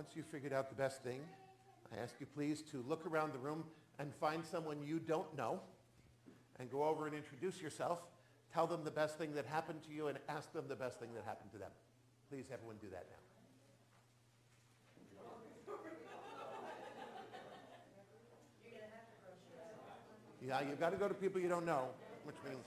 once you've figured out the best thing, I ask you please to look around the room and find someone you don't know and go over and introduce yourself. Tell them the best thing that happened to you and ask them the best thing that happened to them. Please, everyone, do that now. Yeah, you've got to go to people you don't know, which means...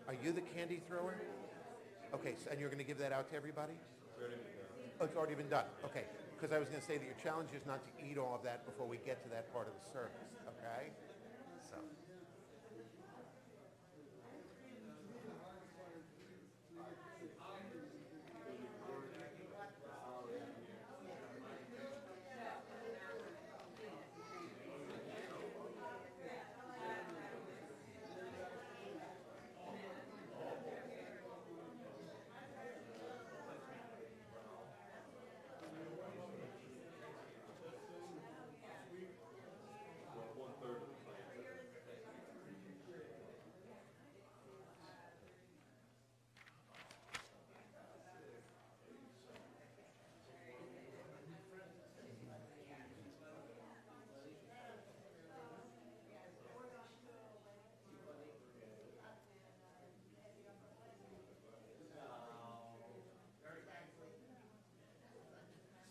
Are you the candy thrower? Okay, so, and you're going to give that out to everybody? Oh, it's already been done. Okay, because I was going to say that your challenge is not to eat all of that before we get to that part of the service. Okay? So.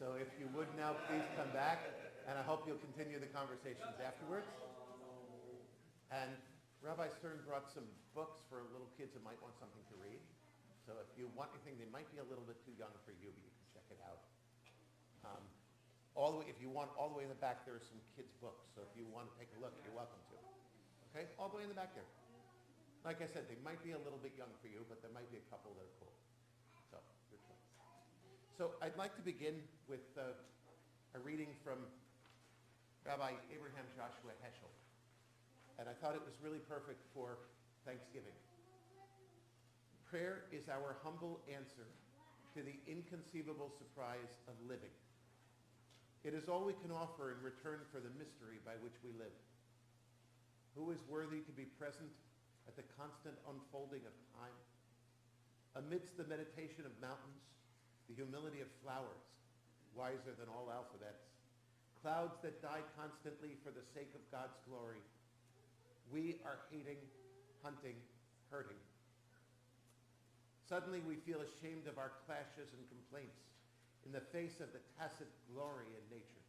So if you would now please come back, and I hope you'll continue the conversations afterwards. And Rabbi Stern brought some books for little kids that might want something to read. So if you want anything, they might be a little bit too young for you, but you can check it out. If you want, all the way in the back, there are some kids' books. So if you want to take a look, you're welcome to. Okay? All the way in the back there. Like I said, they might be a little bit young for you, but there might be a couple that are cool. So, your choice. So I'd like to begin with a reading from Rabbi Abraham Joshua Heschel. And I thought it was really perfect for Thanksgiving. Prayer is our humble answer to the inconceivable surprise of living. It is all we can offer in return for the mystery by which we live. Who is worthy to be present at the constant unfolding of time? Amidst the meditation of mountains, the humility of flowers, wiser than all alphabets, clouds that die constantly for the sake of God's glory, we are hating, hunting, hurting. Suddenly we feel ashamed of our clashes and complaints in the face of the tacit glory in nature.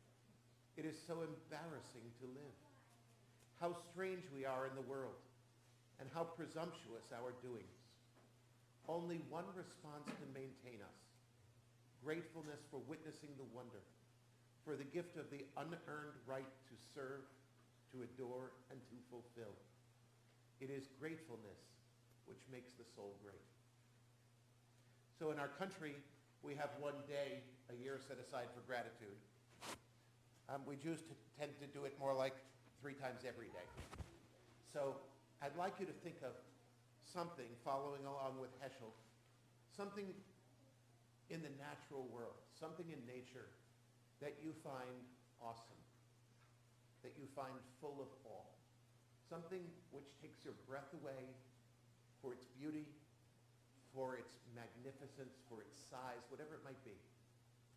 It is so embarrassing to live. How strange we are in the world, and how presumptuous our doings. Only one response can maintain us: gratefulness for witnessing the wonder, for the gift of the unearned right to serve, to adore, and to fulfill. It is gratefulness which makes the soul great. So in our country, we have one day a year set aside for gratitude. We Jews tend to do it more like 3 times every day. So I'd like you to think of something, following along with Heschel, something in the natural world, something in nature that you find awesome, that you find full of awe, something which takes your breath away for its beauty, for its magnificence, for its size, whatever it might be.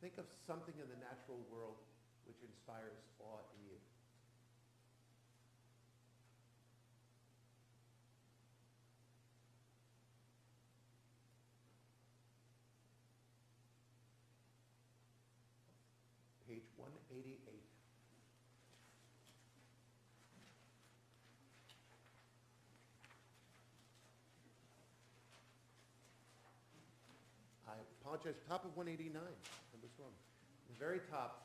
Think of something in the natural world which inspires awe in you. Page 188. I apologize, top of 189. I was wrong. The very top.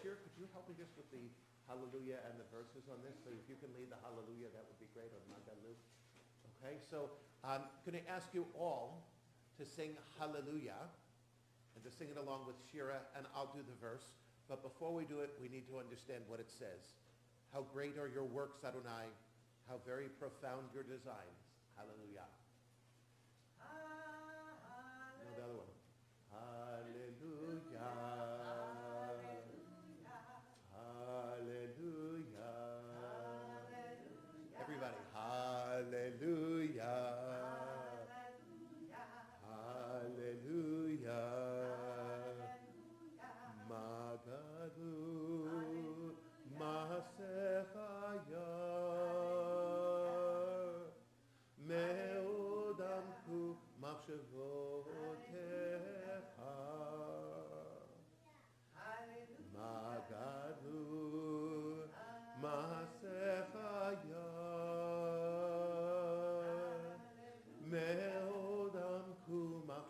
Shira, could you help me just with the hallelujah and the verses on this? So if you can lead the hallelujah, that would be great, on Magalu. Okay, so I'm going to ask you all to sing hallelujah and to sing it along with Shira, and I'll do the verse. But before we do it, we need to understand what it says. How great are your works, Adonai. How very profound your designs. Hallelujah. Magadu Masechaya Meodam Kumachavotecha.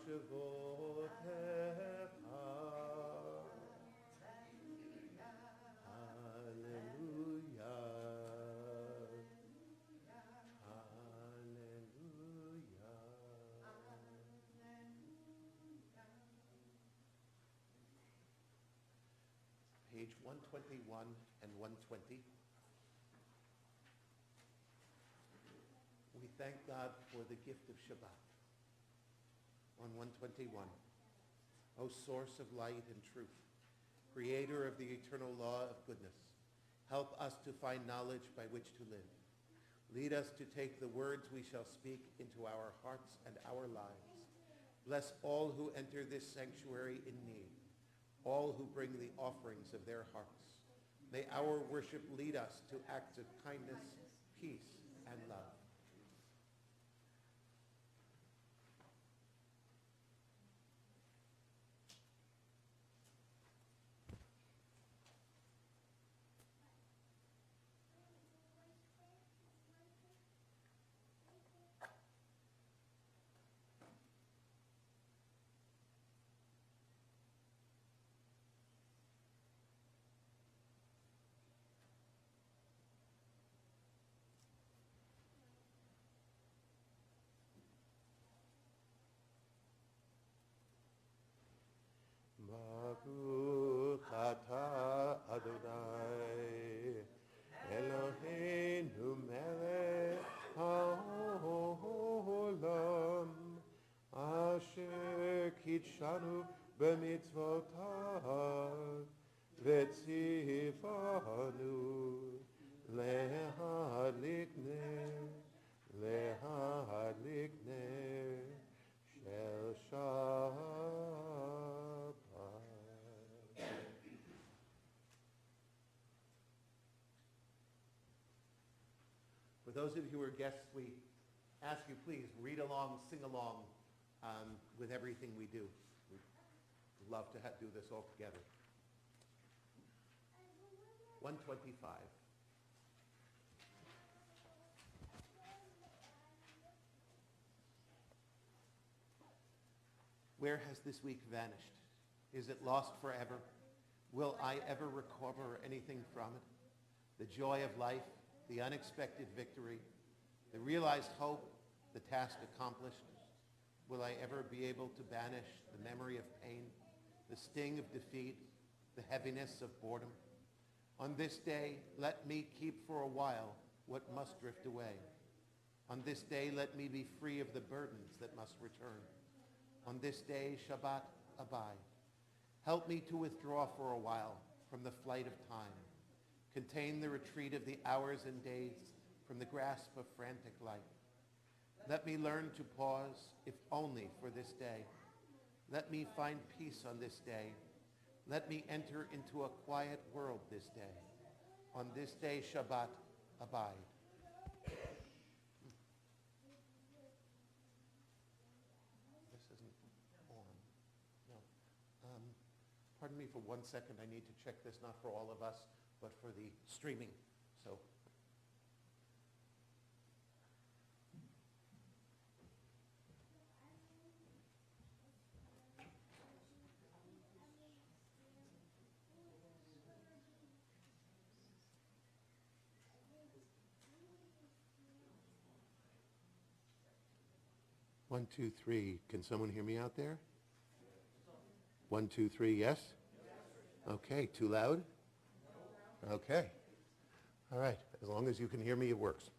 Hallelujah. Page 121 and 120. We thank God for the gift of Shabbat. On 121, O source of light and truth, creator of the eternal law of goodness, help us to find knowledge by which to live. Lead us to take the words we shall speak into our hearts and our lives. Bless all who enter this sanctuary in need, all who bring the offerings of their hearts. May our worship lead us to acts of kindness, peace, and love. Baruch atah Adonai Eloheinu melech haolam asher kitshanu b'mitzvotav v'tzivanu lehadlik ner shel Shabbat. For those of you who are guests, we ask you please read along, sing along with everything we do. We'd love to do this all together. 125. Where has this week vanished? Is it lost forever? Will I ever recover anything from it? The joy of life, the unexpected victory, the realized hope, the task accomplished. Will I ever be able to banish the memory of pain, the sting of defeat, the heaviness of boredom? On this day, let me keep for a while what must drift away. On this day, let me be free of the burdens that must return. On this day, Shabbat, abide. Help me to withdraw for a while from the flight of time. Contain the retreat of the hours and days from the grasp of frantic life. Let me learn to pause, if only for this day. Let me find peace on this day. Let me enter into a quiet world this day. On this day, Shabbat, abide. This isn't on. No. Pardon me for 1 second. I need to check this, not for all of us, but for the streaming. So. One, two, three. Can someone hear me out there? 1, 2, 3, yes? Okay, too loud? Okay. All right, as long as you can hear me, it works.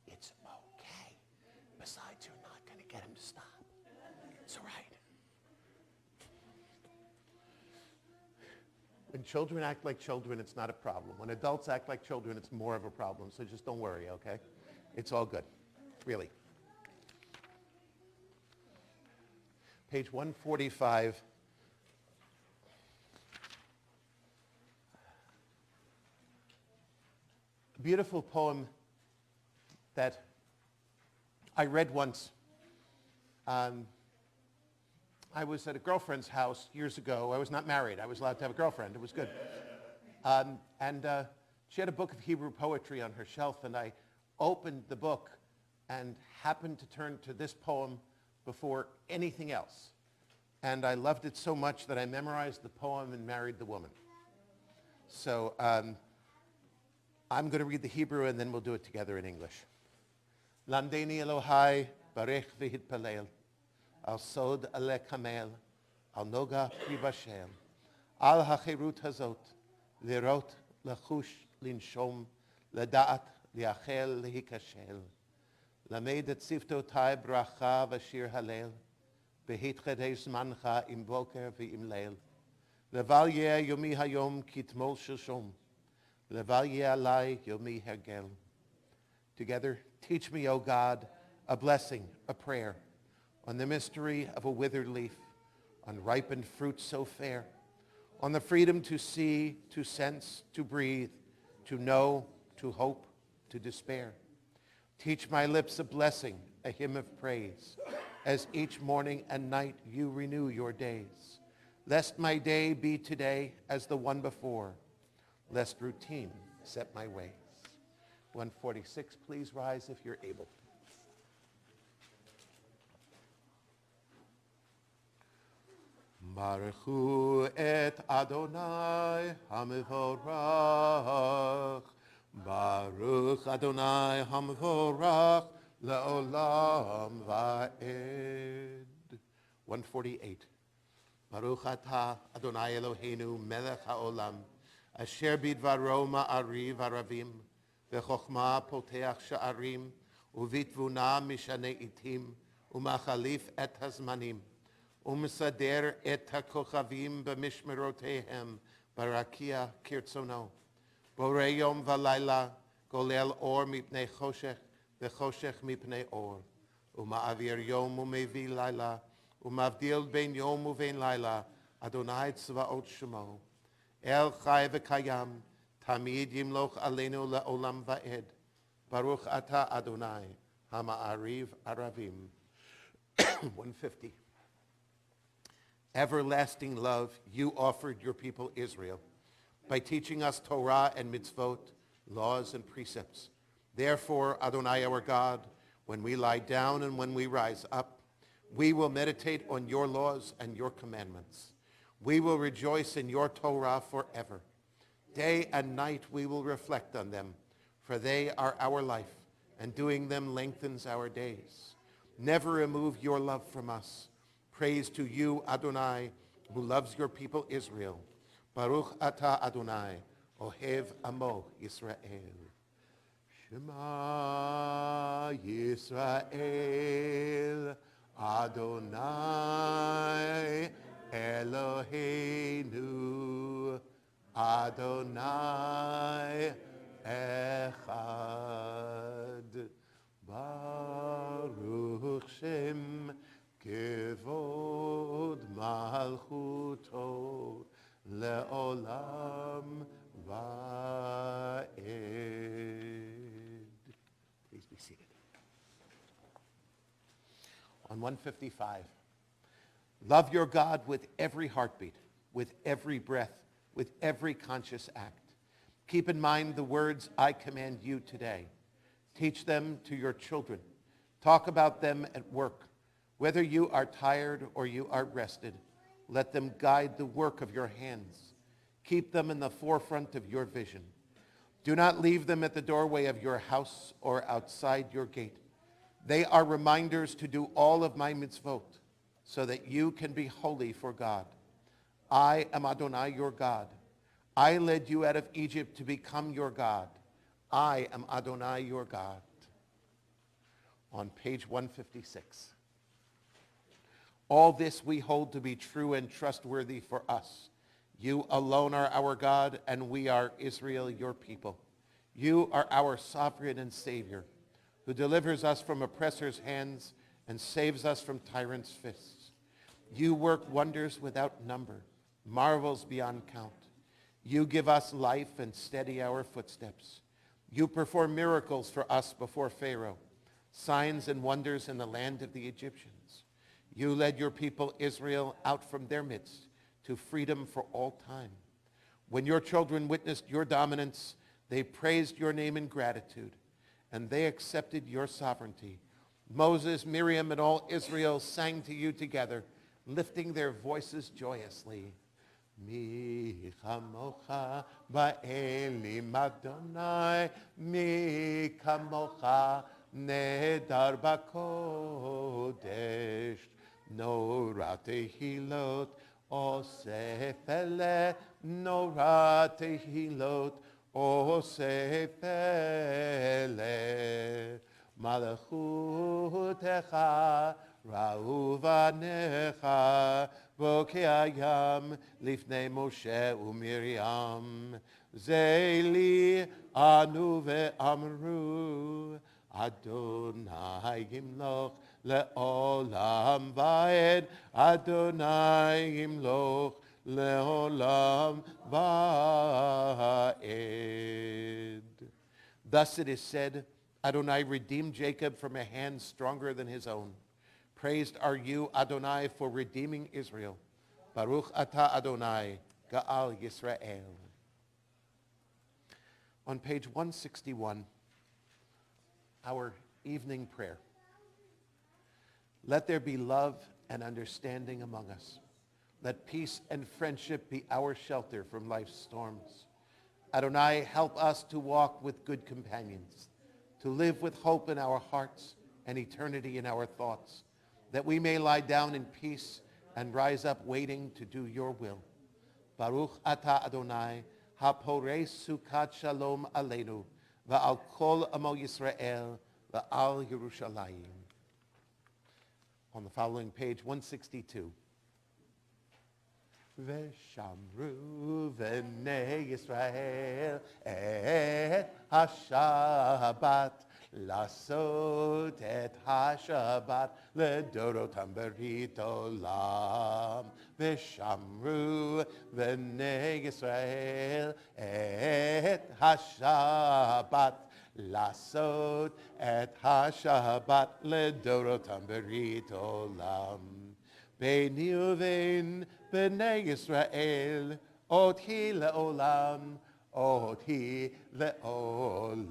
It's okay. Besides, you're not going to get him to stop. It's all right. When children act like children, it's not a problem. When adults act like children, it's more of a problem. So just don't worry, okay? It's all good, really. Page 145. A beautiful poem that I read once. I was at a girlfriend's house years ago. I was not married. I was allowed to have a girlfriend. It was good. And she had a book of Hebrew poetry on her shelf, and I opened the book and happened to turn to this poem before anything else. And I loved it so much that I memorized the poem and married the woman. So I'm going to read the Hebrew, and then we'll do it together in English. Lamdeni Elohai barech v'hitpalel al sod ale kamel al noga pribashel al hachirut hazot lirot lachush linshom lada'at liachel lehikashel lamed et siftotai bracha v'shir halel behit chedesh mancha im boker v'im leil leval yeh yomi hayom kitmol shalshom leval yeh alai yomi hergel. Together, teach me, O God, a blessing, a prayer, on the mystery of a withered leaf, on ripened fruit so fair, on the freedom to see, to sense, to breathe, to know, to hope, to despair. Teach my lips a blessing, a hymn of praise, as each morning and night you renew your days. Lest my day be today as the one before, lest routine set my ways. 146, please rise if you're able. Baruchu et Adonai HaMevorach. Baruch Adonai HaMevorach le'olam va'ed. 148. Baruch atah Adonai Eloheinu melech ha'olam asher bidvaro ma'ariv aravim v'chokhmah poteach sha'arim uvitvuna mishane itim umachalif et hazmanim umesader et hakochavim b'mishmerotehem barakia kirtzono borei yom v'layla golel or mipnei choshech v'choshech mipnei or uma'avir yom umevi layla umavdil ben yom uvein layla Adonai tzvaot shemo el chai v'kayam Tamid yimloch aleinu le'olam va'ed. Baruch ata Adonai hama'ariv aravim. 150. Everlasting love you offered your people Israel by teaching us Torah and mitzvot, laws and precepts. Therefore, Adonai our God, when we lie down and when we rise up, we will meditate on your laws and your commandments. We will rejoice in your Torah forever. Day and night we will reflect on them, for they are our life, and doing them lengthens our days. Never remove your love from us. Praise to you, Adonai, who loves your people Israel. Baruch atah Adonai, ohev amo Yisrael. Shema Yisrael, Adonai Eloheinu. Adonai Echad. Baruch Shem Kevod Malchuto Le'olam Va'ed. Please be seated. On 155, love your God with every heartbeat, with every breath, with every conscious act. Keep in mind the words I command you today. Teach them to your children. Talk about them at work. Whether you are tired or you are rested, let them guide the work of your hands. Keep them in the forefront of your vision. Do not leave them at the doorway of your house or outside your gate. They are reminders to do all of my mitzvot, so that you can be holy for God. I am Adonai your God. I led you out of Egypt to become your God. I am Adonai your God. On page 156. All this we hold to be true and trustworthy for us. You alone are our God, and we are Israel, your people. You are our sovereign and Savior, who delivers us from oppressors' hands and saves us from tyrants' fists. You work wonders without number, marvels beyond count. You give us life and steady our footsteps. You perform miracles for us before Pharaoh, signs and wonders in the land of the Egyptians. You led your people Israel out from their midst to freedom for all time. When your children witnessed your dominance, they praised your name in gratitude, and they accepted your sovereignty. Moses, Miriam, and all Israel sang to you together, lifting their voices joyously. Mi chamocha ba'elim Adonai, mi kamocha nedar b'kodesh, nora tehilot osef ele, nora tehilot osef ele, malachutecha ra'u v'necha, Bokayam lifnei Moshe uMiriam, Zeli anu ve'amru, Adonai yimloch le'olam va'ed, Adonai yimloch le'olam va'ed. Thus it is said, Adonai redeemed Jacob from a hand stronger than his own. Praised are you, Adonai, for redeeming Israel. Baruch atah Adonai, Ga'al Yisrael. On page 161, our evening prayer. Let there be love and understanding among us. Let peace and friendship be our shelter from life's storms. Adonai, help us to walk with good companions, to live with hope in our hearts and eternity in our thoughts, that we may lie down in peace and rise up waiting to do your will. Baruch atah Adonai, haporei sukat shalom aleinu, va'al kol amo Yisrael, va'al Yerushalayim. On the following page, 162. Veshamru v'nei Yisrael et ha-Shabbat, Lasot et ha-Shabbat ledorotam berit olam. Veshamru v'nei Yisrael et ha-Shabbat. Lasot et ha-Shabbat ledorotam berit olam. Beini uvein b'nei Yisrael oti le'olam. Oti le'olam,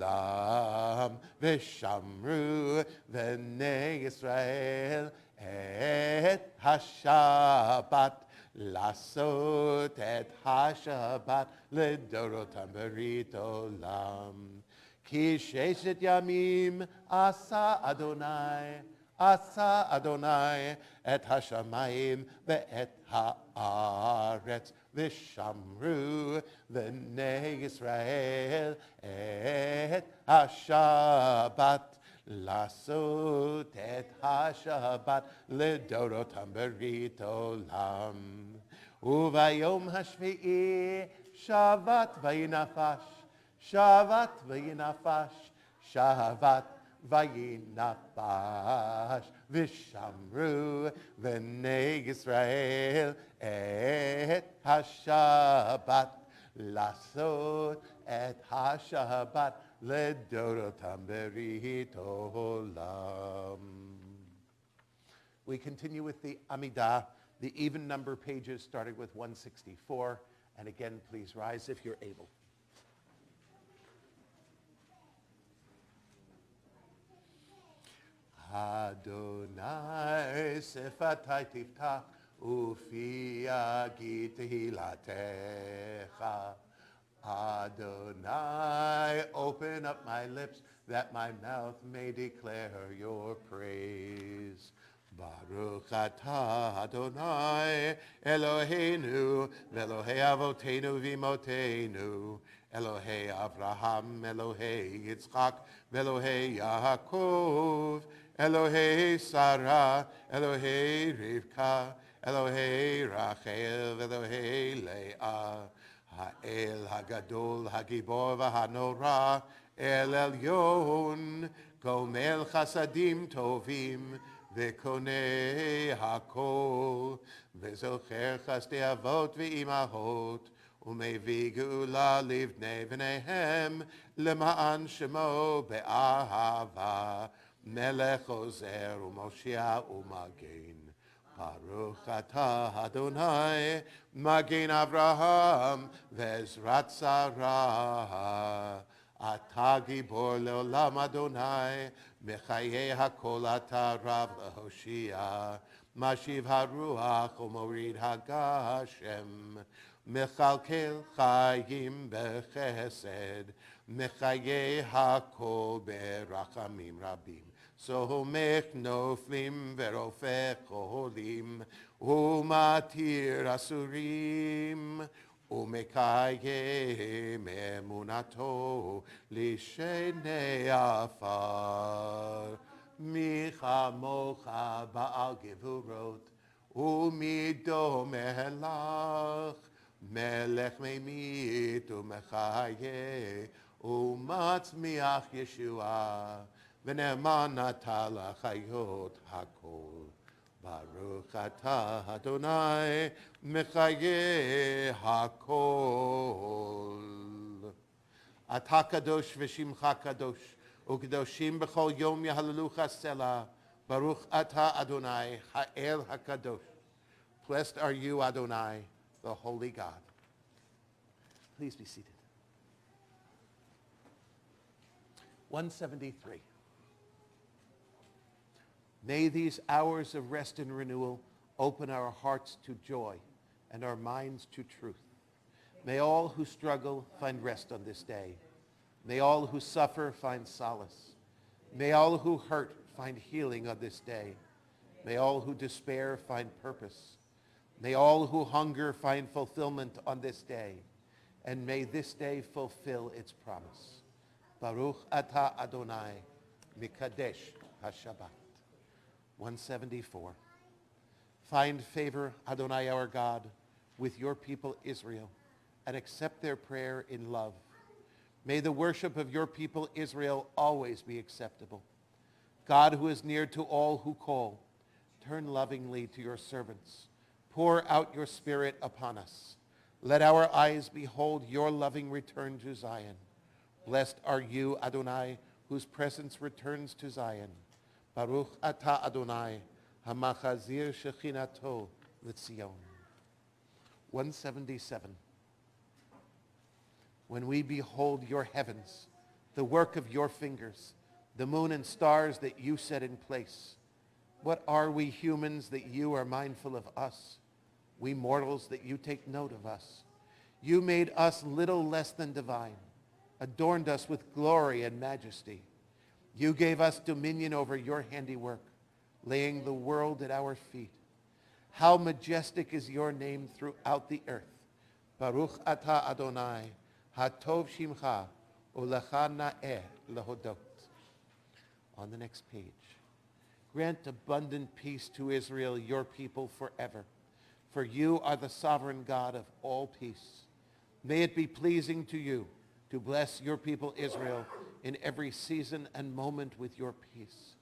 v'shamru v'nei Yisrael et ha-Shabbat, lasot et ha-Shabbat ledorotam berit olam. Ki sheshet yamim asa Adonai et ha-shamayim ve'et ha'aretz, v'shamru v'nei Yisrael et ha-Shabbat, lasot et ha-Shabbat ledorotam berit olam. Uvayom hashvi'i shavat vayinafash, shavat vayinafash, shavat vayinafash, v'shamru v'nei Yisrael et ha-Shabbat, lasot et ha-Shabbat ledorotam berit olam. We continue with the Amidah, the even number pages starting with 164. And again, please rise if you're able. Adonai sefatai tiftach ufi yagid tehilatecha. Adonai, open up my lips that my mouth may declare your praise. Baruch atah Adonai Eloheinu v'Elohei Avotenu v'Imotenu, Elohei Avraham, Elohei Yitzchak, v'Elohei Yaakov, Elohei Sarah, Elohei Rivka, Elohei Rachel, Elohei Leah, Ha'el Hagadol, Hagibor v'Hanora, El Elyon, Gomel Chasadim Tovim, V'konei hakol, v'zocher chasdei avot v'imahot, ומביא גאולה לבני בניהם, למען שמו באהבה, מלך עוזר ומושיע ומגן. ברוך אתה אדוני, מגן אברהם ועזרת שרה. אתה גיבור לעולם אדוני, מחיי הכל אתה רב להושיע. משיב הרוח ומוריד הגשם, מכלכל חיים בחסד, מחיי הכל ברחמים רבים. סומך נופלים ורופא חולים, ומתיר אסורים, ומקיים אמונתו לשני עפר. מי כמוך בעל גבורות, ומי דומה לך, מלך ממית ומחיה, ומצמיח ישועה, ונאמן אתה לחיות הכל. ברוך אתה אדוני, מחיה הכל. אתה קדוש ושמך קדוש, וקדושים בכל יום יהללוך סלה. Baruch ata Adonai, Ha'el HaKadosh. Blessed are you, Adonai, the holy God. Please be seated. 173. May these hours of rest and renewal open our hearts to joy and our minds to truth. May all who struggle find rest on this day. May all who suffer find solace. May all who hurt find healing on this day. May all who despair find purpose. May all who hunger find fulfillment on this day. And may this day fulfill its promise. Baruch ata Adonai, Mikadesh HaShabbat. 174. Find favor, Adonai our God, with your people Israel, and accept their prayer in love. May the worship of your people Israel always be acceptable. God, who is near to all who call, turn lovingly to your servants. Pour out your Spirit upon us. Let our eyes behold your loving return to Zion. Blessed are you, Adonai, whose presence returns to Zion. Baruch ata Adonai, hamachazir shechinato l'Tzion. 177. When we behold your heavens, the work of your fingers, the moon and stars that you set in place, what are we humans that you are mindful of us? We mortals that you take note of us. You made us little less than divine, adorned us with glory and majesty. You gave us dominion over your handiwork, laying the world at our feet. How majestic is your name throughout the earth. Baruch ata Adonai, hatov shimcha, ulecha na'eh lehodot. On the next page. Grant abundant peace to Israel, your people, forever. For you are the sovereign God of all peace. May it be pleasing to you to bless your people Israel in every season and moment with your peace.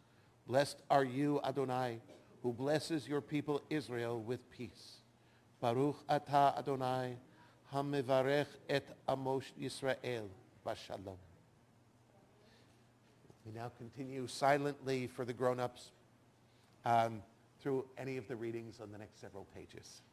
Blessed are you, Adonai, who blesses your people Israel with peace. Baruch ata Adonai, hamevarech et amosh Yisrael bashalom. We now continue silently for the grown-ups through any of the readings on the next several pages.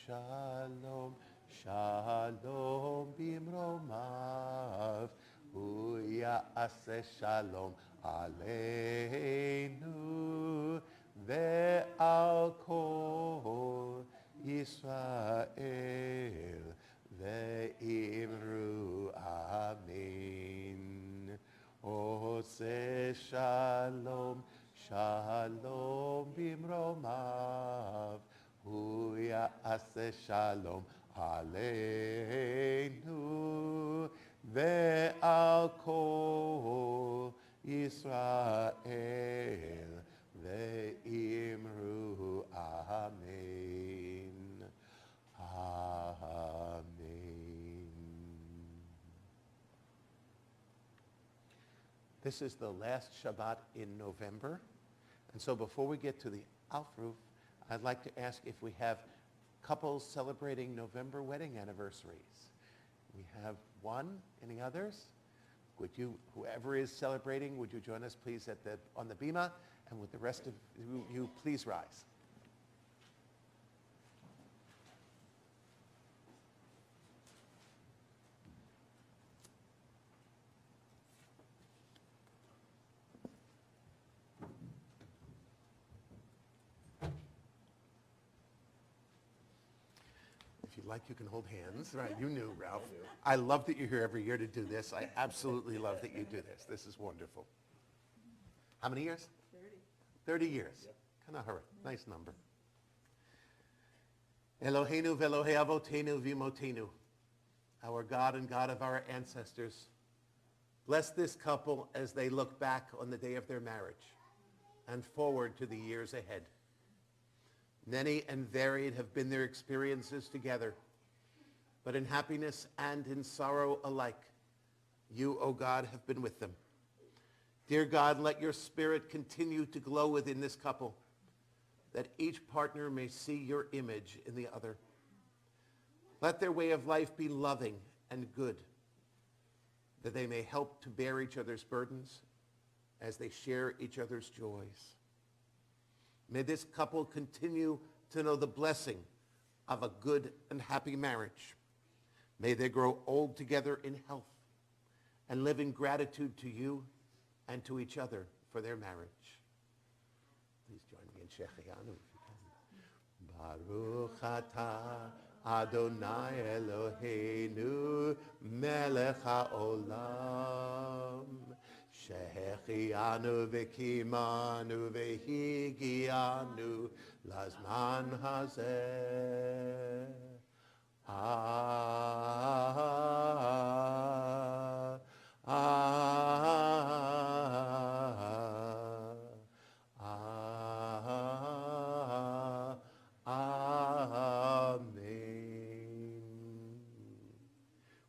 Shalom, shalom bimromav, hu ya'aseh shalom aleinu ve'al kol Yisrael ve'imru amen. O Ose shalom, shalom bimromav, hu ya'aseh shalom aleinu ve'al kol Yisrael ve'imru amen. Amen. This is the last Shabbat in November. And so before we get to the Aufruf, I'd like to ask if we have couples celebrating November wedding anniversaries. We have one. Any others? Would you, whoever is celebrating, would you join us please on the bima? And with the rest of you, please rise. Like you can hold hands, right? You knew, Ralph. I love that you're here every year to do this. I absolutely love that you do this. This is wonderful. How many years? 30 years. Yep. Kanahara. Nice number. Eloheinu ve'Elohei avotenu v'imotenu. Our God and God of our ancestors. Bless this couple as they look back on the day of their marriage and forward to the years ahead. Many and varied have been their experiences together, but in happiness and in sorrow alike, you, O God, have been with them. Dear God, let your spirit continue to glow within this couple, that each partner may see your image in the other. Let their way of life be loving and good, that they may help to bear each other's burdens as they share each other's joys. May this couple continue to know the blessing of a good and happy marriage. May they grow old together in health and live in gratitude to you and to each other for their marriage. Please join me in Shechianu if you can. Baruch atah Adonai Eloheinu melech haolam. Shechianu v'kimanu v'higianu lazman hazeh. Amen.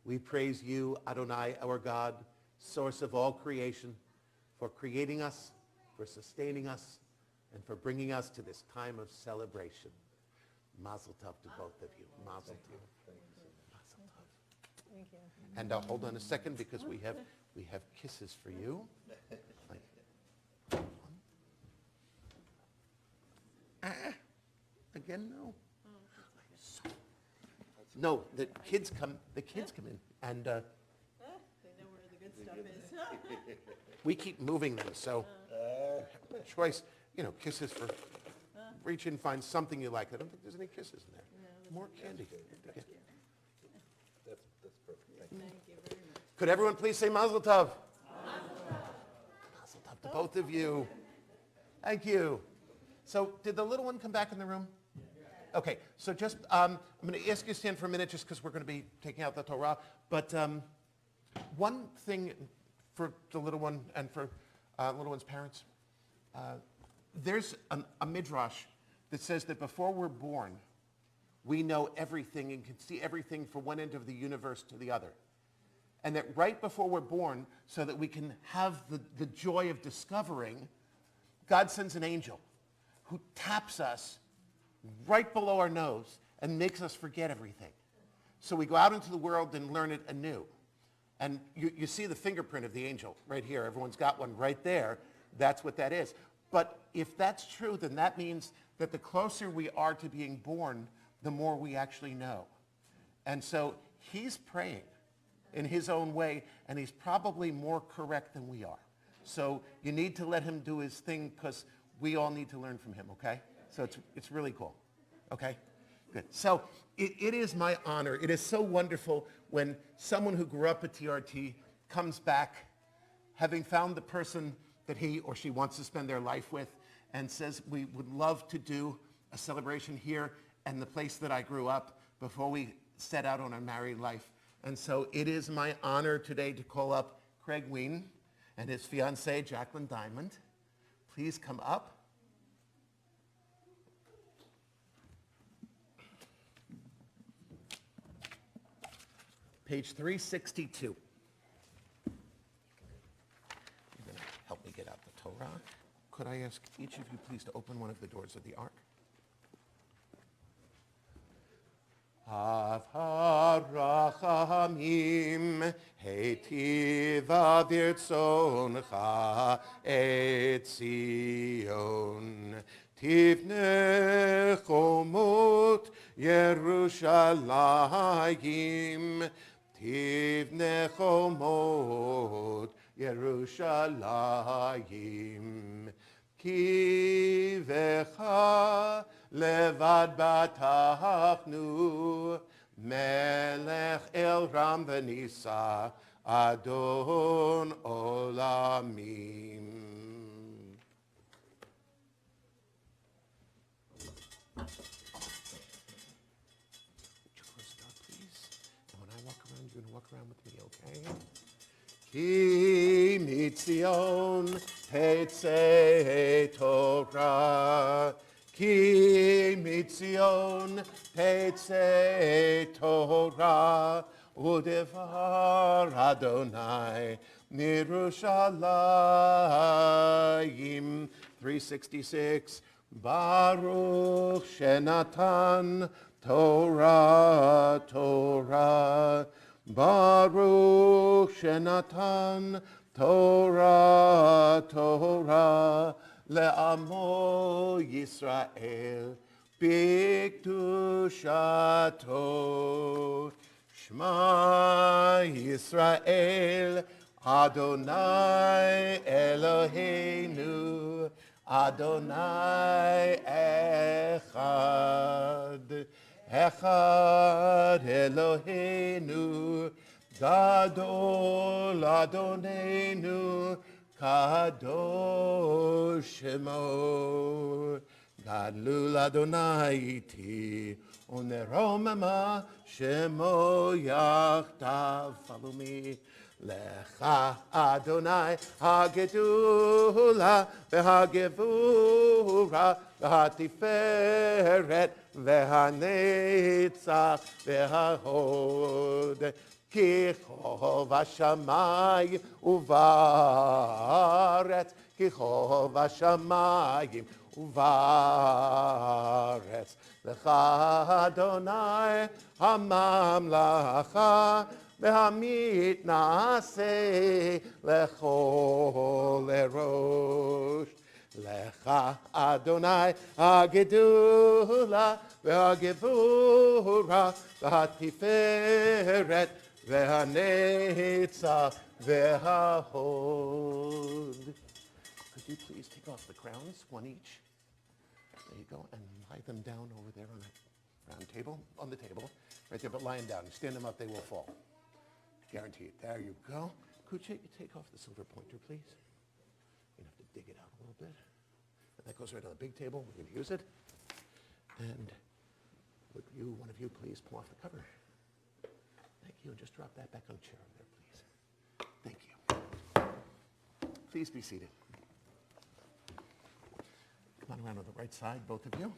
We praise you, Adonai, our God, source of all creation, for creating us, for sustaining us, and for bringing us to this time of celebration. Mazel tov to both of you. Mazel tov. Mazel tov. Thank you. And hold on a second because we have kisses for you. Again, no. No, the kids come in and They know where the good stuff is. we keep moving them, so choice, kisses for, reach in, find something you like. I don't think there's any kisses in there. No, More candy. Thank you. That's perfect. Thank you. Thank you very much. Could everyone please say Mazel Tov? Mazel Tov to both of you. Thank you. So did the little one come back in the room? Okay, so just, I'm going to ask you to stand for a minute just because we're going to be taking out the Torah. But one thing for the little one and for little one's parents, there's a midrash that says that before we're born, we know everything and can see everything from one end of the universe to the other. And that right before we're born, so that we can have the joy of discovering, God sends an angel who taps us right below our nose and makes us forget everything. So we go out into the world and learn it anew. And you see the fingerprint of the angel right here. Everyone's got one right there. That's what that is. But if that's true, then that means that the closer we are to being born, the more we actually know. And so he's praying in his own way, and he's probably more correct than we are. So you need to let him do his thing because we all need to learn from him, okay? So it's really cool, okay? Good. So it is my honor. It is so wonderful when someone who grew up at TRT comes back having found the person that he or she wants to spend their life with, and says, we would love to do a celebration here and the place that I grew up before we set out on our married life. And so it is my honor today to call up Craig Ween and his fiancée, Jacqueline Diamond. Please come up. Page 362. You're going to help me get out the Torah. Could I ask each of you please to open one of the doors of the ark? Av harachamim heitiva birtzoncha et Zion tivne chomot Yerushalayim tivne chomot Yerushalayim ki vecha levad batachnu melech el ram v'nisa adon olamim. Would you close the door, please? And when I walk around, you're going to walk around with me, okay? Ki mitzion tetzei Torah. Ki mitzion tetzei Torah. Udevar Adonai Mirushalayim. 366. Baruch Shenatan Torah, Torah. Baruch Shenatan Torah, Torah. Le'amo Yisrael b'kedushato. Shema Yisrael Adonai Eloheinu Adonai Echad. Echad Eloheinu Gadol Adonenu Kadosh Shemo. Gadlul Adonai iti uneromema Shemo yachtav. Follow me. Lecha Adonai hagedula v'hagevura v'hatiferet v'hanetzach v'hahod ki chov hashamayim uvaretz ki chov hashamayim uvaretz lecha Adonai hamamlacha V'hamit na'aseh lechol erosh. Lecha Adonai hagedula v'hagevura v'hatiferet v'hanetzach v'hahod. Could you please take off the crowns, one each? There you go, and lie them down over there on the round table, on the table, right there, but lying down. You stand them up, they will fall. Guarantee it. There you go. Could you take off the silver pointer, please? You have to dig it out a little bit. And that goes right on the big table. We're going to use it. And would you, one of you, please pull off the cover? Thank you. And just drop that back on the chair over there, please. Thank you. Please be seated. Come on around on the right side, both of you.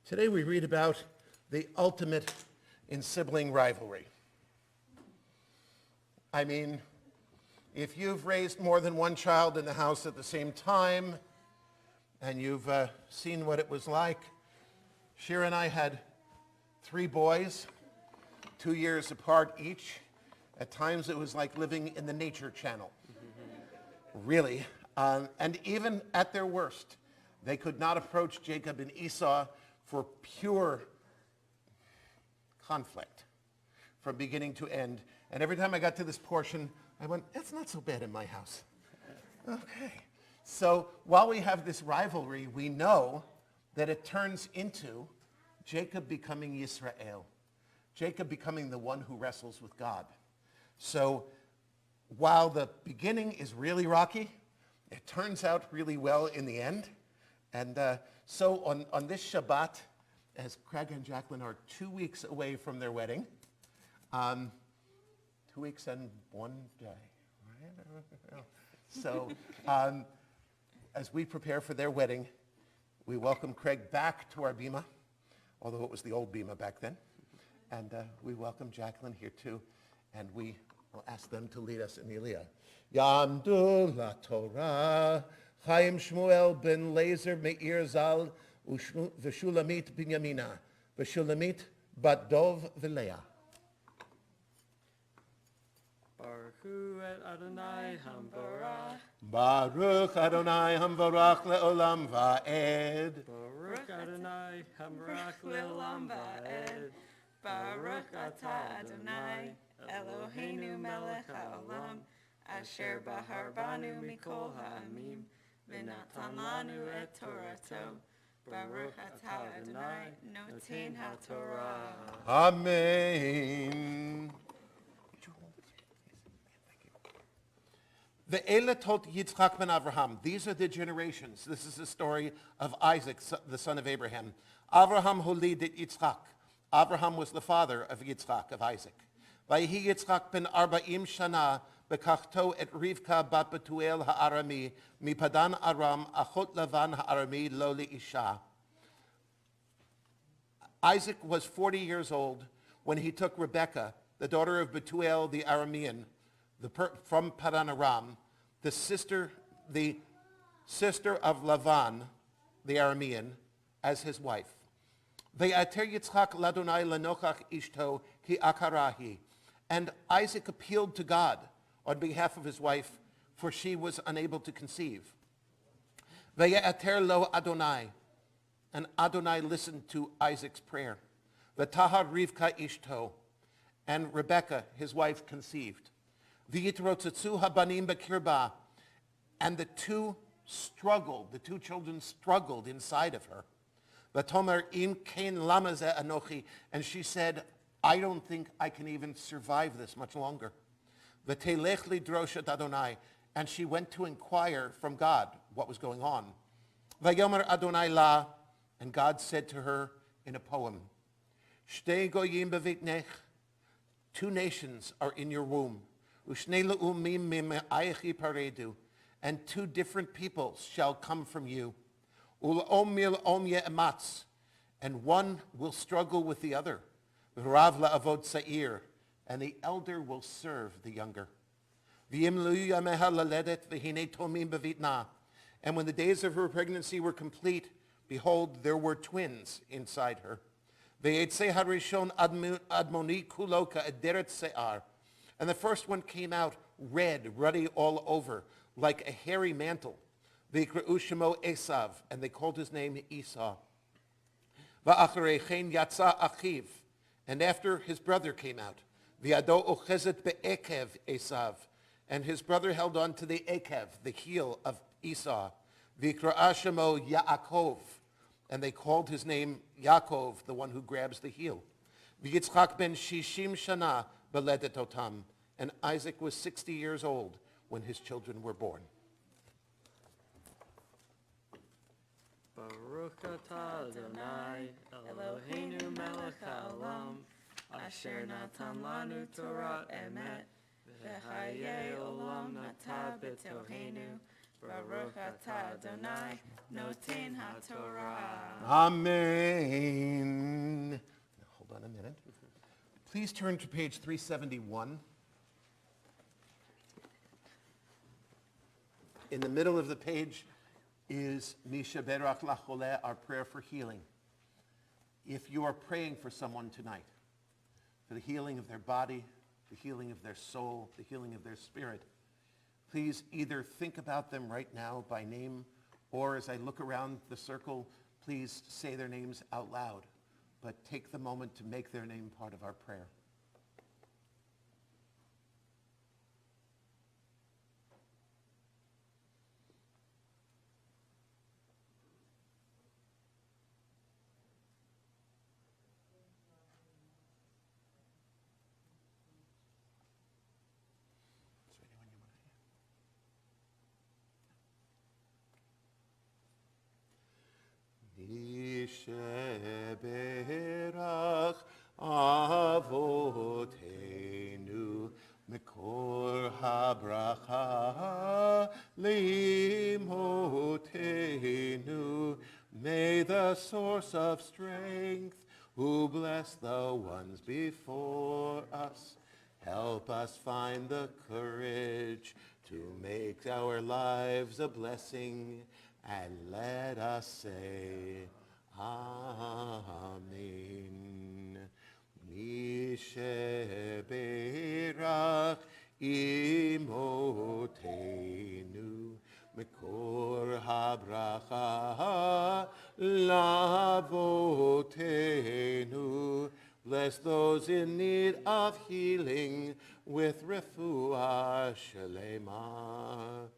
Today we read about the ultimate in sibling rivalry. I mean, if you've raised more than one child in the house at the same time, and you've seen what it was like, Shira and I had 3 boys, 2 years apart each. At times it was like living in the Nature Channel, really. And even at their worst, they could not approach Jacob and Esau for pure conflict from beginning to end. And every time I got to this portion, I went, it's not so bad in my house. Okay. So while we have this rivalry, we know that it turns into Jacob becoming Yisrael, Jacob becoming the one who wrestles with God. So while the beginning is really rocky, it turns out really well in the end. And so on this Shabbat, as Craig and Jacqueline are 2 weeks away from their wedding, 2 weeks and 1 day, right? So as we prepare for their wedding, we welcome Craig back to our bima, although it was the old bima back then. And we welcome Jacqueline here too, and we will ask them to lead us in the Aliyah. Yamdu la Torah, Chaim Shmuel ben Lezer Meir Zal, V'Shulamit Binyamina, V'Shulamit bat Dov v'Leah. Baruch et Adonai Hamvarach. Baruch Adonai Hamvarach le'olam va'ed. Baruch Adonai Hamvarach le'olam va'ed. Baruch atah Adonai, Eloheinu melech haolam, asher bahar banu mikol ha'amim, v'natan lanu et Torato. Baruch atah Adonai, noten ha'Torah. Amen. Ve'ele tot Yitzchak ben Avraham. These are the generations. This is the story of Isaac, the son of Abraham. Avraham holidit Yitzchak. Abraham was the father of Yitzchak, of Isaac. Vayhi Yitzchak ben arba'im shana bekachto et Rivka bat Betuel ha'arami mipadan Aram achot Lavan ha'arami lo li'isha. Isaac was 40 years old when he took Rebekah, the daughter of Betuel the Aramean, from Padan Aram, the sister of Lavan the Aramean, as his wife. Ve'ater Yitzchak ladonai lenochach ishto ki akarahi. And Isaac appealed to God on behalf of his wife, for she was unable to conceive. Ve'ater lo Adonai. And Adonai listened to Isaac's prayer. V'tahar Rivka ishto. And Rebekah, his wife, conceived. V'yitrotzatzu habanim bekirba. And the two children struggled inside of her. V'tomer im kein lama ze anochi. And she said, I don't think I can even survive this much longer. V'telech lidrosh et Adonai. And she went to inquire from God what was going on. V'yomer Adonai la. And God said to her in a poem, Shtei goyim bevitnech. 2 nations are in your womb. U'shnei le'umim mime'ayich yiparedu. And 2 different peoples shall come from you. Ul'om mil'om ye'ematz. And one will struggle with the other. V'rav la'avod sa'ir. And the elder will serve the younger. V'yim lu yameha laledet v'hinei tomim bevitna. And when the days of her pregnancy were complete, behold, there were twins inside her. Ve'etzei harishon admoni kuloka ederet se'ar. And the first one came out red, ruddy all over, like a hairy mantle. V'yikra'u shemo Esav. And they called his name Esau. Va'acharei chen yatsa achiv. And after his brother came out. V'yado ochezet be'ekev Esav. And his brother held on to the ekev, the heel of Esau. V'yikra'a shemo Yaakov. And they called his name Yaakov, the one who grabs the heel. V'yitzchak ben shishim shana beledet otam. And Isaac was 60 years old when his children were born. Baruch atah Adonai, Eloheinu melech haolam, asher natan lanu Torah emet, v'chayei olam nata b'tohenu. Baruch atah Adonai, noten ha'Torah. Amen. Hold on a minute. Please turn to page 371. In the middle of the page is Misha Berach Lachole, our prayer for healing. If you are praying for someone tonight, for the healing of their body, the healing of their soul, the healing of their spirit, please either think about them right now by name, or as I look around the circle, please say their names out loud, but take the moment to make their name part of our prayer. Mi sheberach avotenu Mikor habracha limotenu. May the source of strength, who bless the ones before us, help us find the courage to make our lives a blessing, and let us say, Amen. Mi sheberach imotenu Mikor habracha lavotenu. Bless those in need of healing with refuah shelema,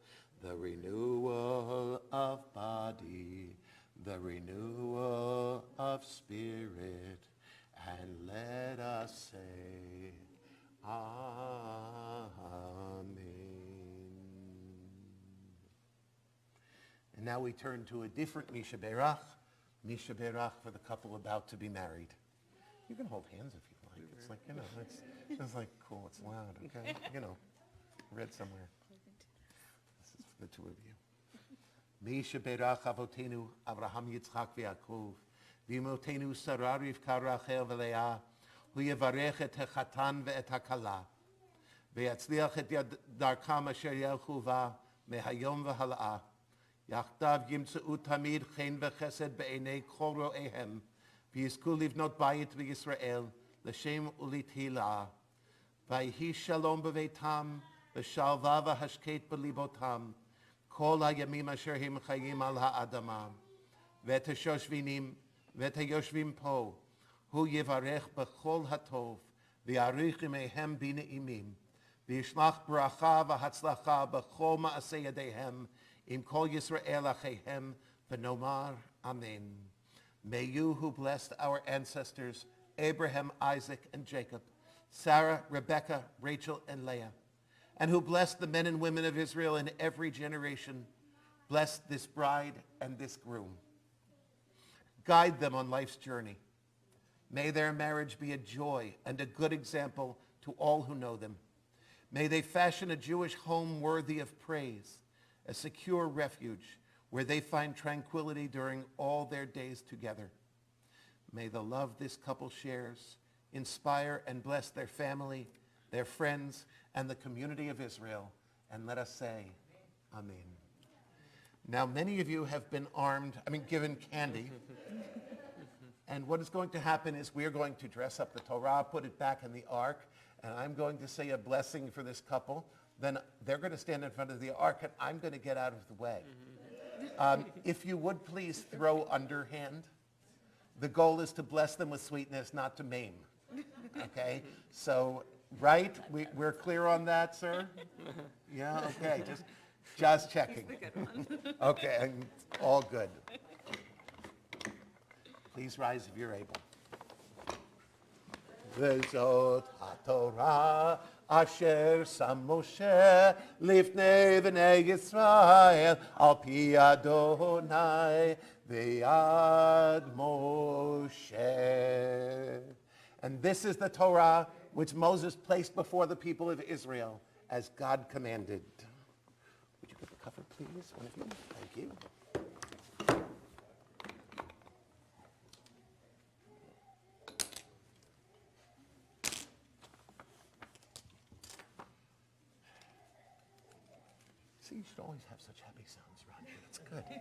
the renewal of body, the renewal of spirit, and let us say, Amen. And now we turn to a different Misha Berach for the couple about to be married. You can hold hands if you like. It's like, it's like, cool, it's loud, okay? Read somewhere. This is for the two of you. Misha Berach avotenu Avraham Yitzchak v'Yaakov v'imotenu Sarah Rivka Rachel v'Leah hu yevarech et hachatan ve'et hakala v'yatzliach et darkam asher yelchu va mehayom v'hala'ah yachdav yimtzeu tamid chen v'chesed be'enei kol ro'ehem v'yizku livnot bayit v'Yisrael l'shem ulithilah v'yihi shalom b'veitam v'shalva v'hashket b'libotam Kol hayamim asher him chayim al ha'adama, v'et ha'shoshvinim, v'et ha'yoshvim po, hu yivarech b'chol hatov, v'yarich imehem b'ne'imim, v'yishlach bracha v'hatzlacha b'chol ma'aseh yadehem, im kol Yisrael achehem, v'nomar amen. May you who blessed our ancestors, Abraham, Isaac, and Jacob, Sarah, Rebekah, Rachel, and Leah, and who blessed the men and women of Israel in every generation, bless this bride and this groom. Guide them on life's journey. May their marriage be a joy and a good example to all who know them. May they fashion a Jewish home worthy of praise, a secure refuge where they find tranquility during all their days together. May the love this couple shares inspire and bless their family, their friends, and the community of Israel. And let us say, Amen. Now, many of you have been given candy. And what is going to happen is we are going to dress up the Torah, put it back in the ark, and I'm going to say a blessing for this couple. Then they're going to stand in front of the ark, and I'm going to get out of the way. If you would please throw underhand. The goal is to bless them with sweetness, not to maim. Okay? So, right? We're clear on that, sir? Yeah? Okay. Just checking. Okay. All good. Please rise if you're able. V'zot haTorah asher sam Moshe lifnei b'nei Yisrael al pi Adonai v'yad Moshe. And this is the Torah which Moses placed before the people of Israel as God commanded. Would you get the cover, please, one of you? Thank you. See, you should always have such happy sounds around you. That's good. Okay,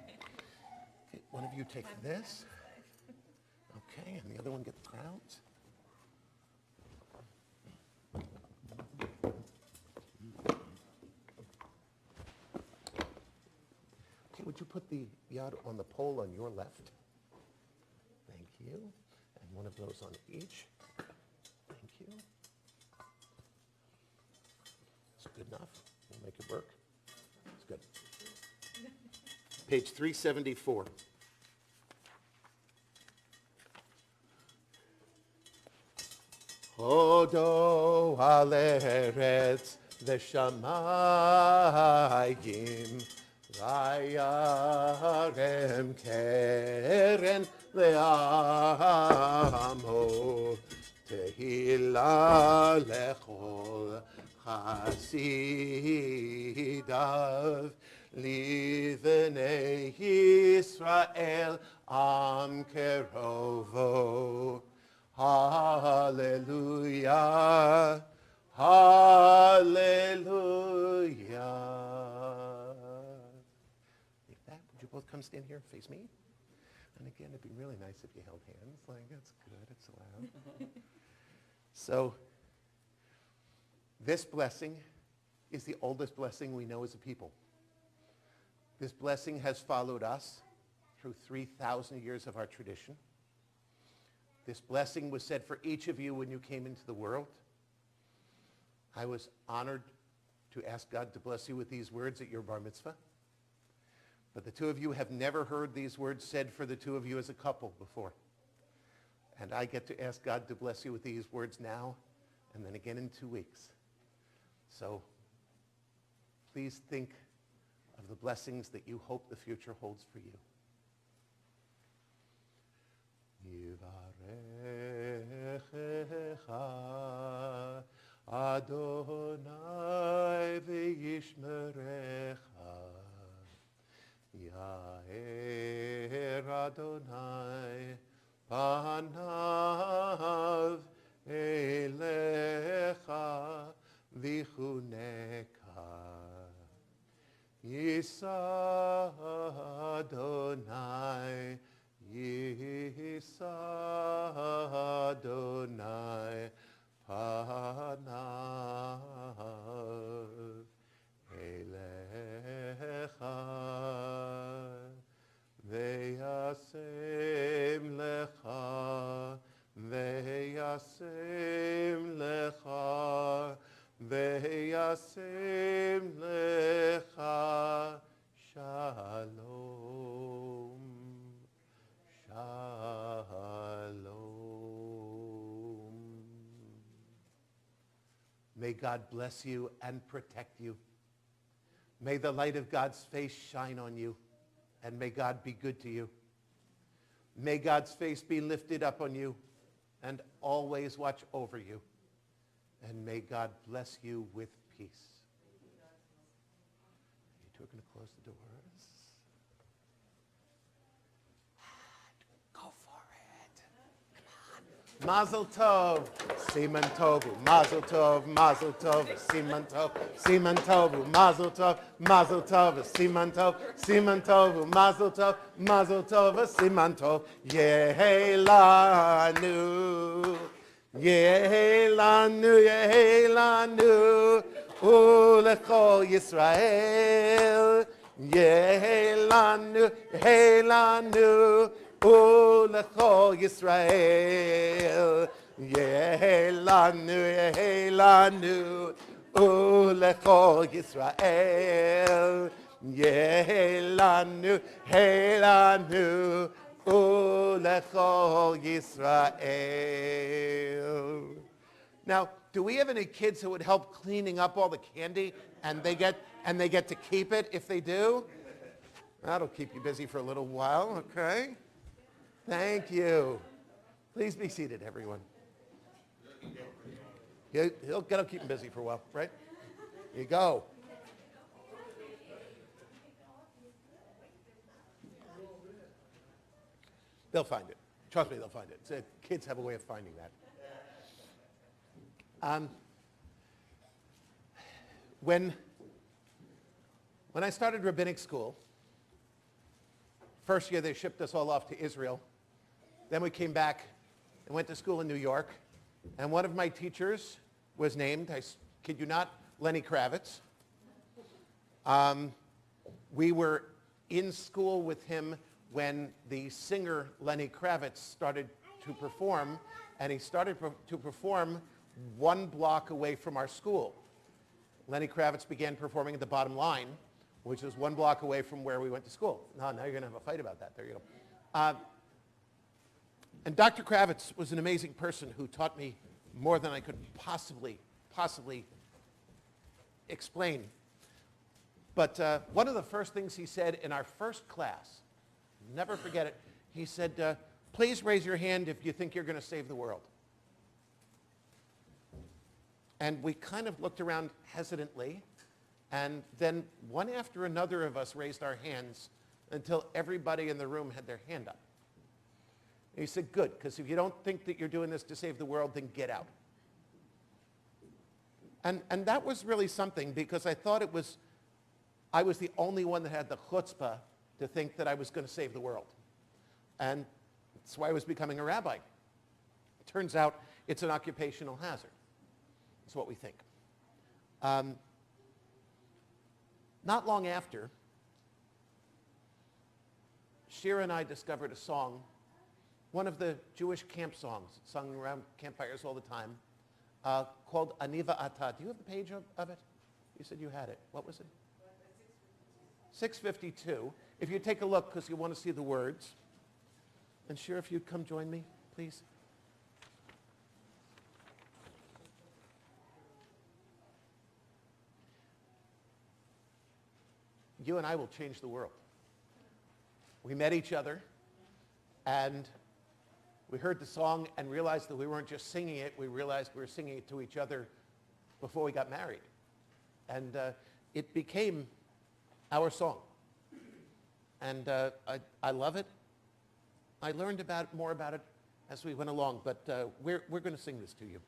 one of you take this. Okay, and the other one get the crowns. Okay, would you put the yad on the pole on your left? Thank you. And one of those on each. Thank you. It's good enough. We'll make it work. It's good. Page 374. Hodo al eretz v'shamayim Vayarem keren le'amo tehila lechol chasidav livnei Yisrael am kerovo. Hallelujah, hallelujah. Like that, would you both come stand here and face me? And again, it'd be really nice if you held hands. Like, that's good, it's allowed. So, this blessing is the oldest blessing we know as a people. This blessing has followed us through 3,000 years of our tradition. This blessing was said for each of you when you came into the world. I was honored to ask God to bless you with these words at your bar mitzvah. But the two of you have never heard these words said for the two of you as a couple before. And I get to ask God to bless you with these words now and then again in 2 weeks. So please think of the blessings that you hope the future holds for you. Yivarechecha Adonai v'yishmerecha Ya'er Adonai panav elecha v'chuneka Yisa Adonai Yisa Adonai panav elecha ve'yasem lecha ve'yasem lecha ve'yasem lecha shalom shalom. May God bless you and protect you. May the light of God's face shine on you, and may God be good to you. May God's face be lifted up on you and always watch over you. And may God bless you with peace. You two are going to close the doors. Go for it. Come on. Mazel tov, Siman Tovu. Mazel tov, Siman tov. Siman Tovu, Mazel tov, Siman tov. Siman Tovu, Mazel tov, Siman tov. Yehelanu. Yehelanu, Yehelanu, Ulechol Yisrael. Yehelanu, Yehelanu, Ulechol Yisrael. Yehelanu, Yehelanu, Ulechol Yisrael. Yehelanu, Yehelanu, Ulechol Yisrael. Now, do we have any kids who would help cleaning up all the candy and they get to keep it if they do? That'll keep you busy for a little while, okay? Thank you. Please be seated, everyone. That'll keep them busy for a while, right? Here you go. They'll find it. Trust me, they'll find it. So kids have a way of finding that. When I started rabbinic school, first year they shipped us all off to Israel. Then we came back and went to school in New York. And one of my teachers was named, I kid you not, Lenny Kravitz. We were in school with him when the singer Lenny Kravitz started to perform, and he started to perform 1 block away from our school. Lenny Kravitz began performing at the Bottom Line, which was 1 block away from where we went to school. Now you're going to have a fight about that. There you go. And Dr. Kravitz was an amazing person who taught me more than I could possibly explain. But one of the first things he said in our first class, never forget it, he said, please raise your hand if you think you're going to save the world. And we kind of looked around hesitantly, and then one after another of us raised our hands until everybody in the room had their hand up. And he said, good, because if you don't think that you're doing this to save the world, then get out. And that was really something, because I thought I was the only one that had the chutzpah to think that I was going to save the world. And that's why I was becoming a rabbi. It turns out it's an occupational hazard. That's what we think. Not long after, Shira and I discovered a song, one of the Jewish camp songs sung around campfires all the time, called Aniva Ata. Do you have the page of it? You said you had it. What was it? 652. If you take a look, because you want to see the words. And Shira, if you'd come join me, please. You and I will change the world. We met each other, and we heard the song and realized that we weren't just singing it, we realized we were singing it to each other before we got married. And it became our song. And I love it. I learned more about it as we went along, but we're going to sing this to you.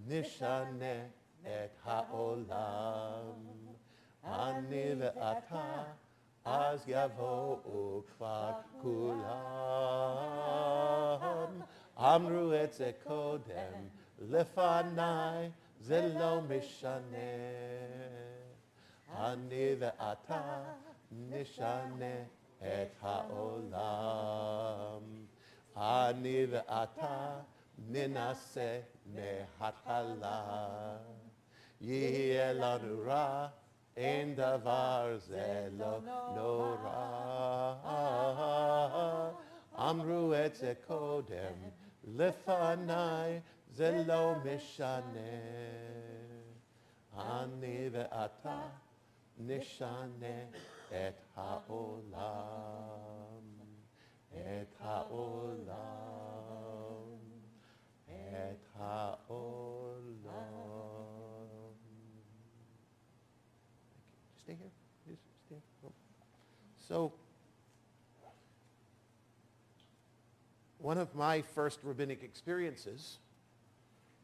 Nishane et ha'olam, ani ve'ata, az yavo'u kvar kulam. Amru et ze kodem, lefanai, ze lo mishane. Ani ve'ata, nishane et ha'olam. Ani ve'ata, ninase mehatala. Yeh lanu ra, ein davar ze lo nora. Amru et ze kodem, lefanai ze lo mishane. Ani ve'ata, nishane et ha'olam. Et ha'olam. Et ha'olam. Stay here. Please stay here. Oh. So, one of my first rabbinic experiences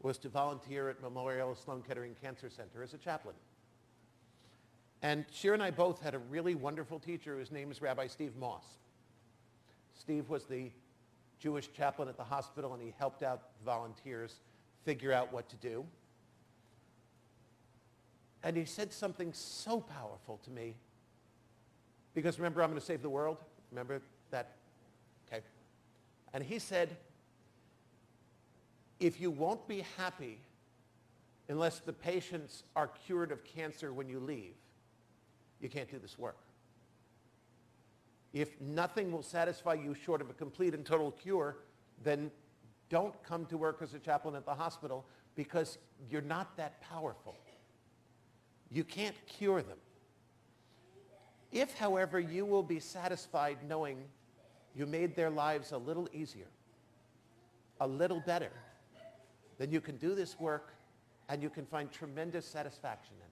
was to volunteer at Memorial Sloan Kettering Cancer Center as a chaplain. And Shira and I both had a really wonderful teacher whose name is Rabbi Steve Moss. Steve was the Jewish chaplain at the hospital, and he helped out volunteers figure out what to do. And he said something so powerful to me, because remember, I'm going to save the world. Remember that? Okay. And he said, if you won't be happy unless the patients are cured of cancer when you leave, you can't do this work. If nothing will satisfy you short of a complete and total cure, then don't come to work as a chaplain at the hospital, because you're not that powerful. You can't cure them. If, however, you will be satisfied knowing you made their lives a little easier, a little better, then you can do this work and you can find tremendous satisfaction in it.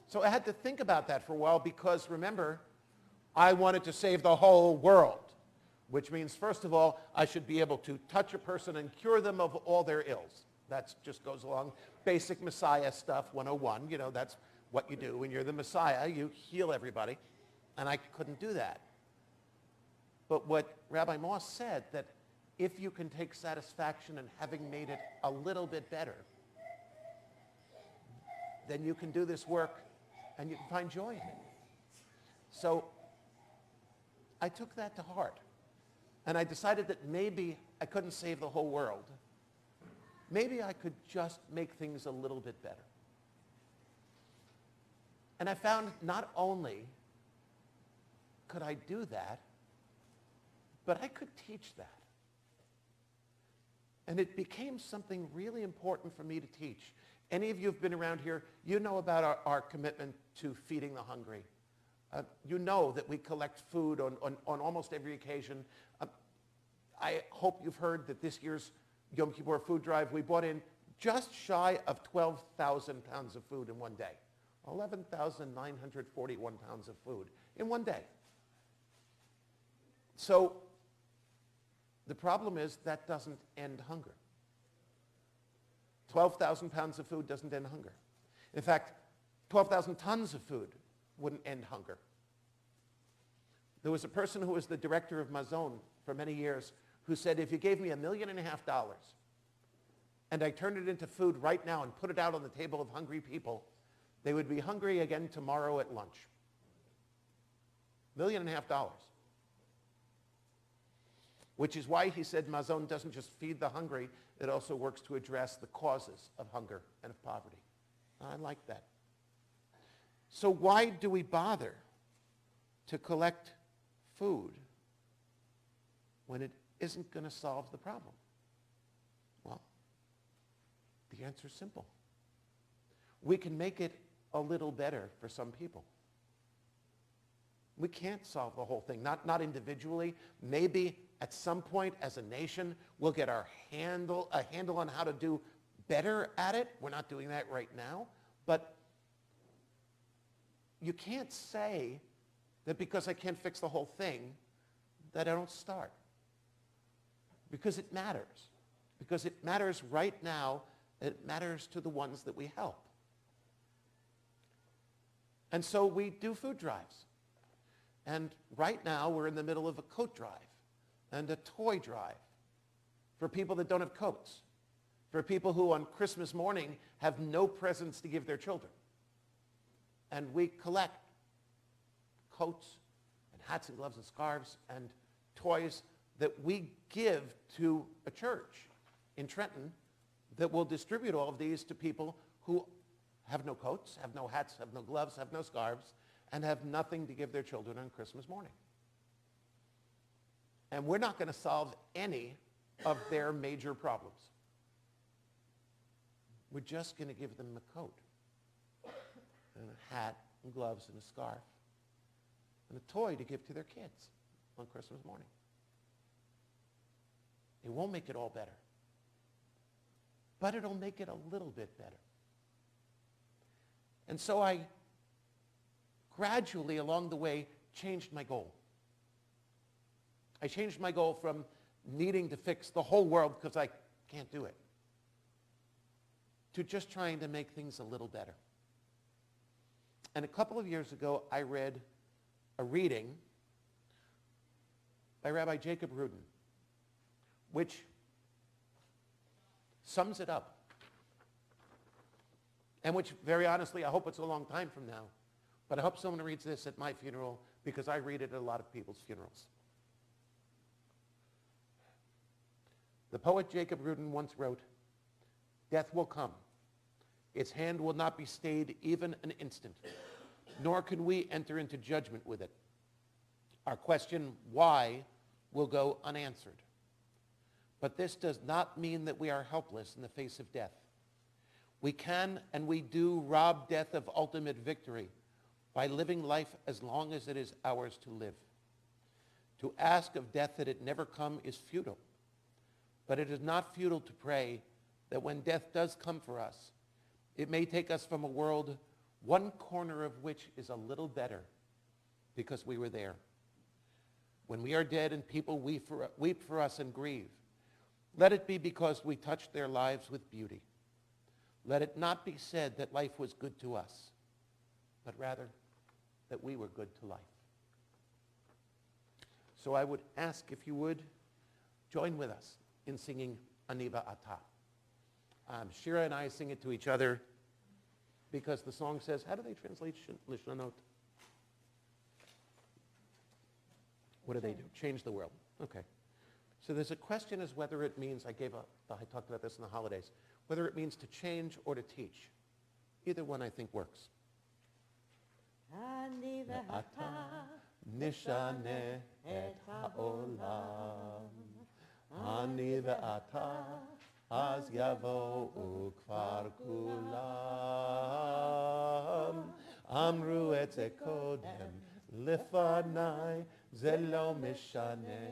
So I had to think about that for a while, because remember, I wanted to save the whole world, which means, first of all, I should be able to touch a person and cure them of all their ills. That just goes along basic Messiah stuff, 101. You know, that's what you do when you're the Messiah. You heal everybody. And I couldn't do that. But what Rabbi Moss said, that if you can take satisfaction in having made it a little bit better, then you can do this work and you can find joy in it. So I took that to heart. And I decided that maybe I couldn't save the whole world. Maybe I could just make things a little bit better. And I found not only could I do that, but I could teach that. And it became something really important for me to teach. Any of you who've been around here, you know about our commitment to feeding the hungry. You know that we collect food on almost every occasion. I hope you've heard that this year's Yom Kippur food drive, we brought in just shy of 12,000 pounds of food in one day. 11,941 pounds of food in one day. So the problem is that doesn't end hunger. 12,000 pounds of food doesn't end hunger. In fact, 12,000 tons of food wouldn't end hunger. There was a person who was the director of Mazon for many years who said, if you gave me $1.5 million and I turned it into food right now and put it out on the table of hungry people, they would be hungry again tomorrow at lunch. $1.5 million. Which is why he said Mazon doesn't just feed the hungry, it also works to address the causes of hunger and of poverty. I like that. So why do we bother to collect food when it isn't going to solve the problem? Well, the answer is simple. We can make it a little better for some people. We can't solve the whole thing, not individually. Maybe at some point as a nation, we'll get a handle on how to do better at it. We're not doing that right now. But you can't say that because I can't fix the whole thing, that I don't start. Because it matters. Because it matters right now. It matters to the ones that we help. And so we do food drives. And right now we're in the middle of a coat drive and a toy drive for people that don't have coats, for people who on Christmas morning have no presents to give their children. And we collect coats and hats and gloves and scarves and toys that we give to a church in Trenton that will distribute all of these to people who have no coats, have no hats, have no gloves, have no scarves, and have nothing to give their children on Christmas morning. And we're not going to solve any of their major problems. We're just going to give them a coat and a hat and gloves and a scarf and a toy to give to their kids on Christmas morning. It won't make it all better, but it'll make it a little bit better. And so I gradually along the way changed my goal. I changed my goal from needing to fix the whole world because I can't do it, to just trying to make things a little better. And a couple of years ago, I read a reading by Rabbi Jacob Rudin, which sums it up. And which, very honestly, I hope it's a long time from now, but I hope someone reads this at my funeral because I read it at a lot of people's funerals. The poet Jacob Rudin once wrote, "Death will come. Its hand will not be stayed even an instant, nor can we enter into judgment with it. Our question, why, will go unanswered. But this does not mean that we are helpless in the face of death. We can and we do rob death of ultimate victory by living life as long as it is ours to live. To ask of death that it never come is futile, but it is not futile to pray that when death does come for us, it may take us from a world, one corner of which is a little better because we were there. When we are dead and people weep for us and grieve, let it be because we touched their lives with beauty. Let it not be said that life was good to us, but rather that we were good to life." So I would ask if you would join with us in singing Aniva Ata. Shira and I sing it to each other because the song says, how do they translate Lishnanot? What do they do? Change the world. Okay. So there's a question as whether it means, I talked about this in the holidays, whether it means to change or to teach. Either one I think works. Ani ve'ata Nishane et ha'olam. אני ואתה, אז יבואו כבר כולם. אמרו את זה קודם לפניי, זה לא משנה.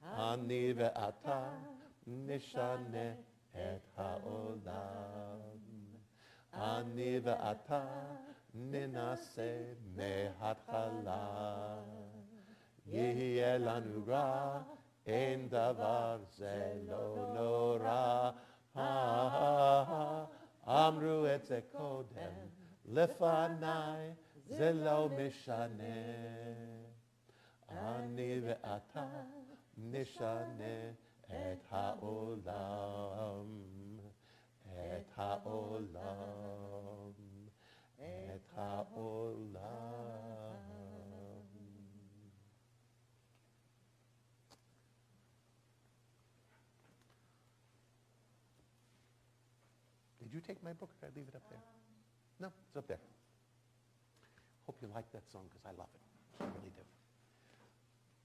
אני ואתה נשנה את העולם. אני ואתה ננסה מההתחלה. יהיה לנו רע, אין דבר, זה לא נורא. אמרו את זה קודם לפניי, זה לא משנה. אני ואתה נשנה את העולם, את העולם, את העולם. Did you take my book or did I leave it up there? No, it's up there. Hope you like that song because I love it. I really do.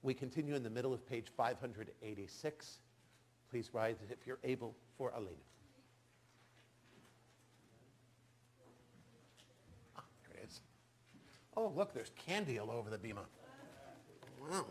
We continue in the middle of page 586. Please rise if you're able for Alenu. Ah, there it is. Oh, look, there's candy all over the bima. Wow.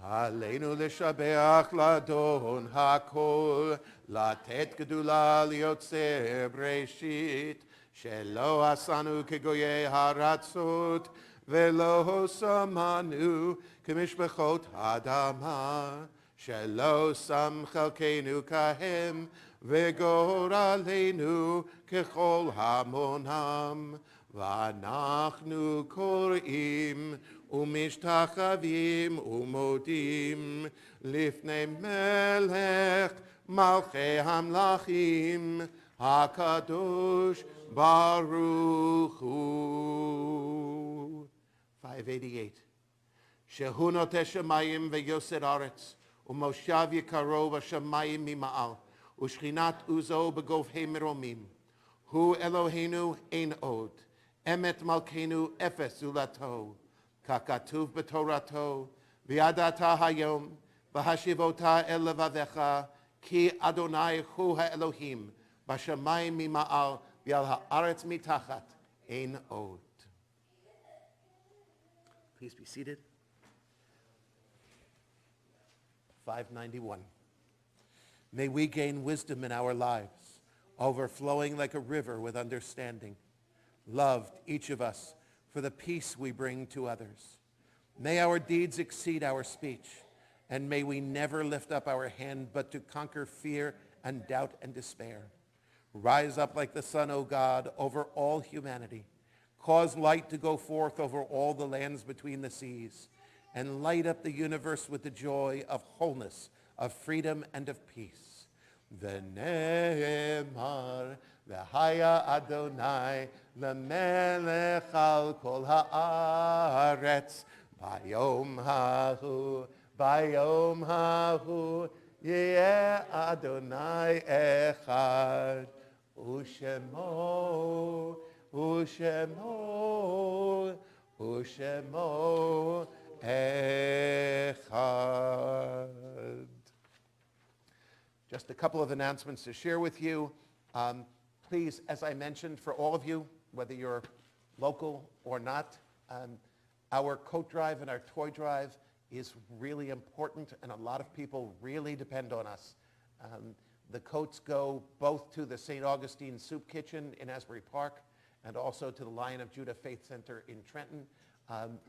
עלינו לשבח לאדון הכל, לתת גדולה ליוצר בראשית, שלא עשנו כגויי הארצות, ולא שמנו כמשפחות האדמה, שלא שם חלקנו כהם, וגורלנו ככל המונם. ואנחנו קוראים ומשתחווים ומודים לפני מלך מלכי המלכים הקדוש ברוך הוא. 588. שהוא נוטה שמיים ויוסר ארץ, ומושב יקרו בשמיים ממעל, ושכינת עוזו בגובהי מרומים. הוא אלוהינו אין עוד, אמת מלכנו אפס זולתו, ככתוב בתורתו, וידעת היום, והשיבותה אל לבביך, כי אדוני הוא האלוהים, בשמיים ממעל, ועל הארץ מתחת, אין עוד. Please be seated. 591. May we gain wisdom in our lives, overflowing like a river with understanding. Loved, each of us, for the peace we bring to others. May our deeds exceed our speech, and may we never lift up our hand but to conquer fear and doubt and despair. Rise up like the sun, O God, over all humanity. Cause light to go forth over all the lands between the seas, and light up the universe with the joy of wholeness, of freedom, and of peace. ונאמר, והיה אדוני למלך על כל הארץ, ביום ההוא יהיה אדוני אחד, ושמו אחד. Just a couple of announcements to share with you. Please, as I mentioned, for all of you, whether you're local or not, our coat drive and our toy drive is really important, and a lot of people really depend on us. The coats go both to the St. Augustine Soup Kitchen in Asbury Park and also to the Lion of Judah Faith Center in Trenton.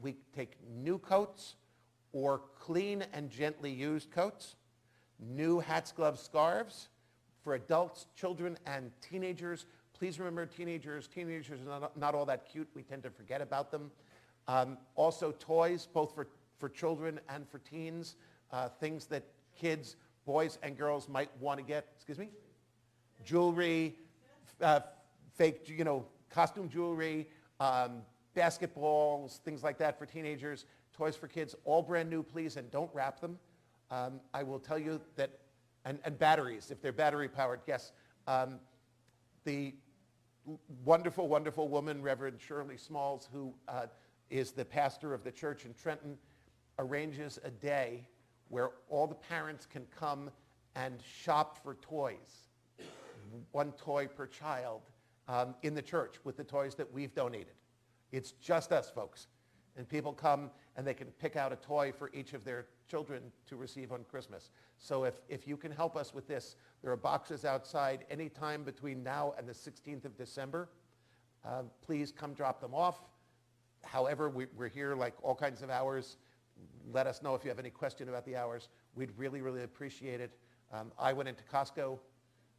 We take new coats or clean and gently used coats, new hats, gloves, scarves for adults, children, and teenagers. Please remember teenagers are not all that cute. We tend to forget about them. Also toys, both for children and for teens, things that kids, boys and girls might want to get. Excuse me? Jewelry, fake, costume jewelry, basketballs, things like that for teenagers, toys for kids, all brand new, please, and don't wrap them. I will tell you that, and batteries, if they're battery powered, yes. The wonderful, wonderful woman, Reverend Shirley Smalls, who is the pastor of the church in Trenton, arranges a day where all the parents can come and shop for toys, one toy per child, in the church with the toys that we've donated. It's just us, folks. And people come and they can pick out a toy for each of their children to receive on Christmas. So if you can help us with this, there are boxes outside anytime between now and the 16th of December. Please come drop them off. However, we're here like all kinds of hours. Let us know if you have any question about the hours. We'd really, really appreciate it. I went into Costco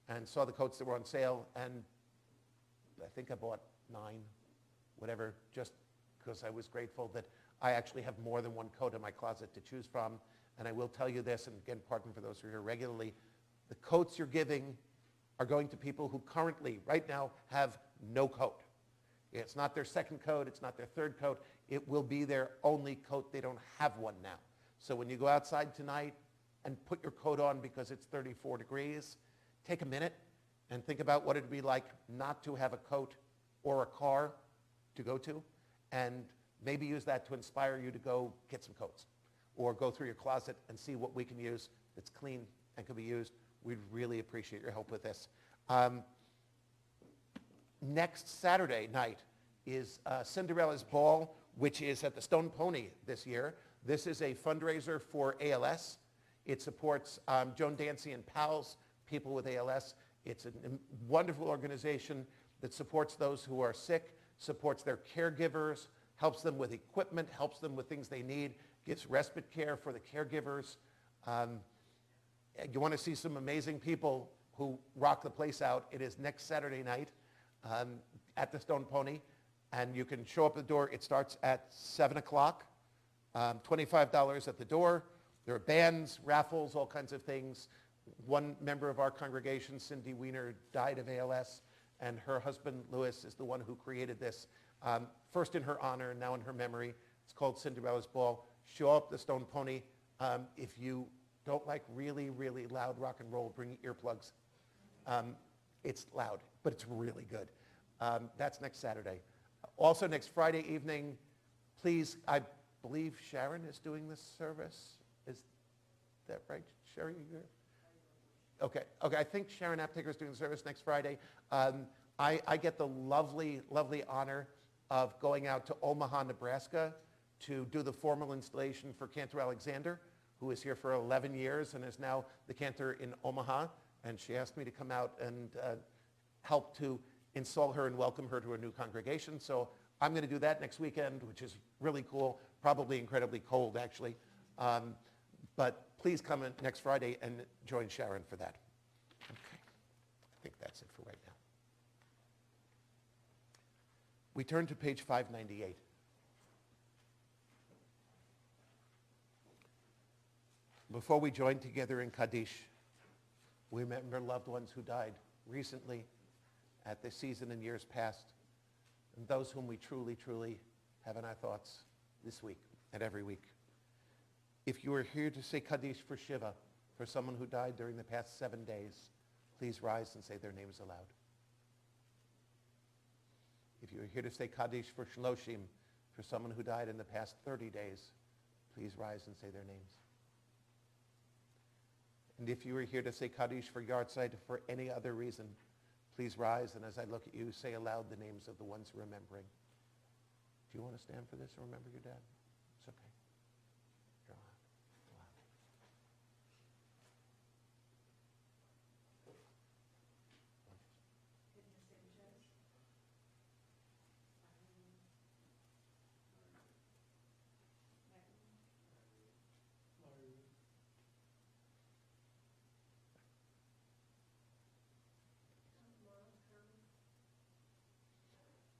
and saw the coats that were on sale, and I think I bought 9, whatever, just because I was grateful that I actually have more than one coat in my closet to choose from. And I will tell you this, and again, pardon for those who are here regularly, the coats you're giving are going to people who currently, right now, have no coat. It's not their second coat, it's not their third coat, it will be their only coat. They don't have one now. So when you go outside tonight and put your coat on because it's 34 degrees, take a minute and think about what it'd be like not to have a coat or a car to go to, and maybe use that to inspire you to go get some coats or go through your closet and see what we can use that's clean and can be used. We'd really appreciate your help with this. Next Saturday night is Cinderella's Ball, which is at the Stone Pony this year. This is a fundraiser for ALS. It supports Joan Dancy and Pals, people with ALS. It's a wonderful organization that supports those who are sick, supports their caregivers, helps them with equipment, helps them with things they need, gives respite care for the caregivers. You want to see some amazing people who rock the place out. It is next Saturday night at the Stone Pony, and you can show up at the door. It starts at 7 o'clock, $25 at the door. There are bands, raffles, all kinds of things. One member of our congregation, Cindy Weiner, died of ALS, and her husband, Louis, is the one who created this, first in her honor and now in her memory. It's called Cinderella's Ball. Show up the Stone Pony. If you don't like really, really loud rock and roll, bring earplugs. It's loud, but it's really good. That's next Saturday. Also next Friday evening, please, I believe Sharon is doing this service. Is that right? Sharon, you here? Okay, I think Sharon Aptaker is doing the service next Friday. I get the lovely, lovely honor of going out to Omaha, Nebraska to do the formal installation for Cantor Alexander, who is here for 11 years and is now the cantor in Omaha. And she asked me to come out and help to install her and welcome her to her new congregation. So I'm going to do that next weekend, which is really cool, probably incredibly cold, actually. But please come in next Friday and join Sharon for that. Okay, I think that's it for right now. We turn to page 598. Before we join together in Kaddish, we remember loved ones who died recently, at this season and years past, and those whom we truly, truly have in our thoughts this week and every week. If you are here to say Kaddish for Shiva, for someone who died during the past 7 days, please rise and say their names aloud. If you are here to say Kaddish for Shloshim, for someone who died in the past 30 days, please rise and say their names. And if you are here to say Kaddish for Yartzeit for any other reason, please rise, and as I look at you, say aloud the names of the ones remembering. Do you want to stand for this or remember your dad? It's okay. You're allowed.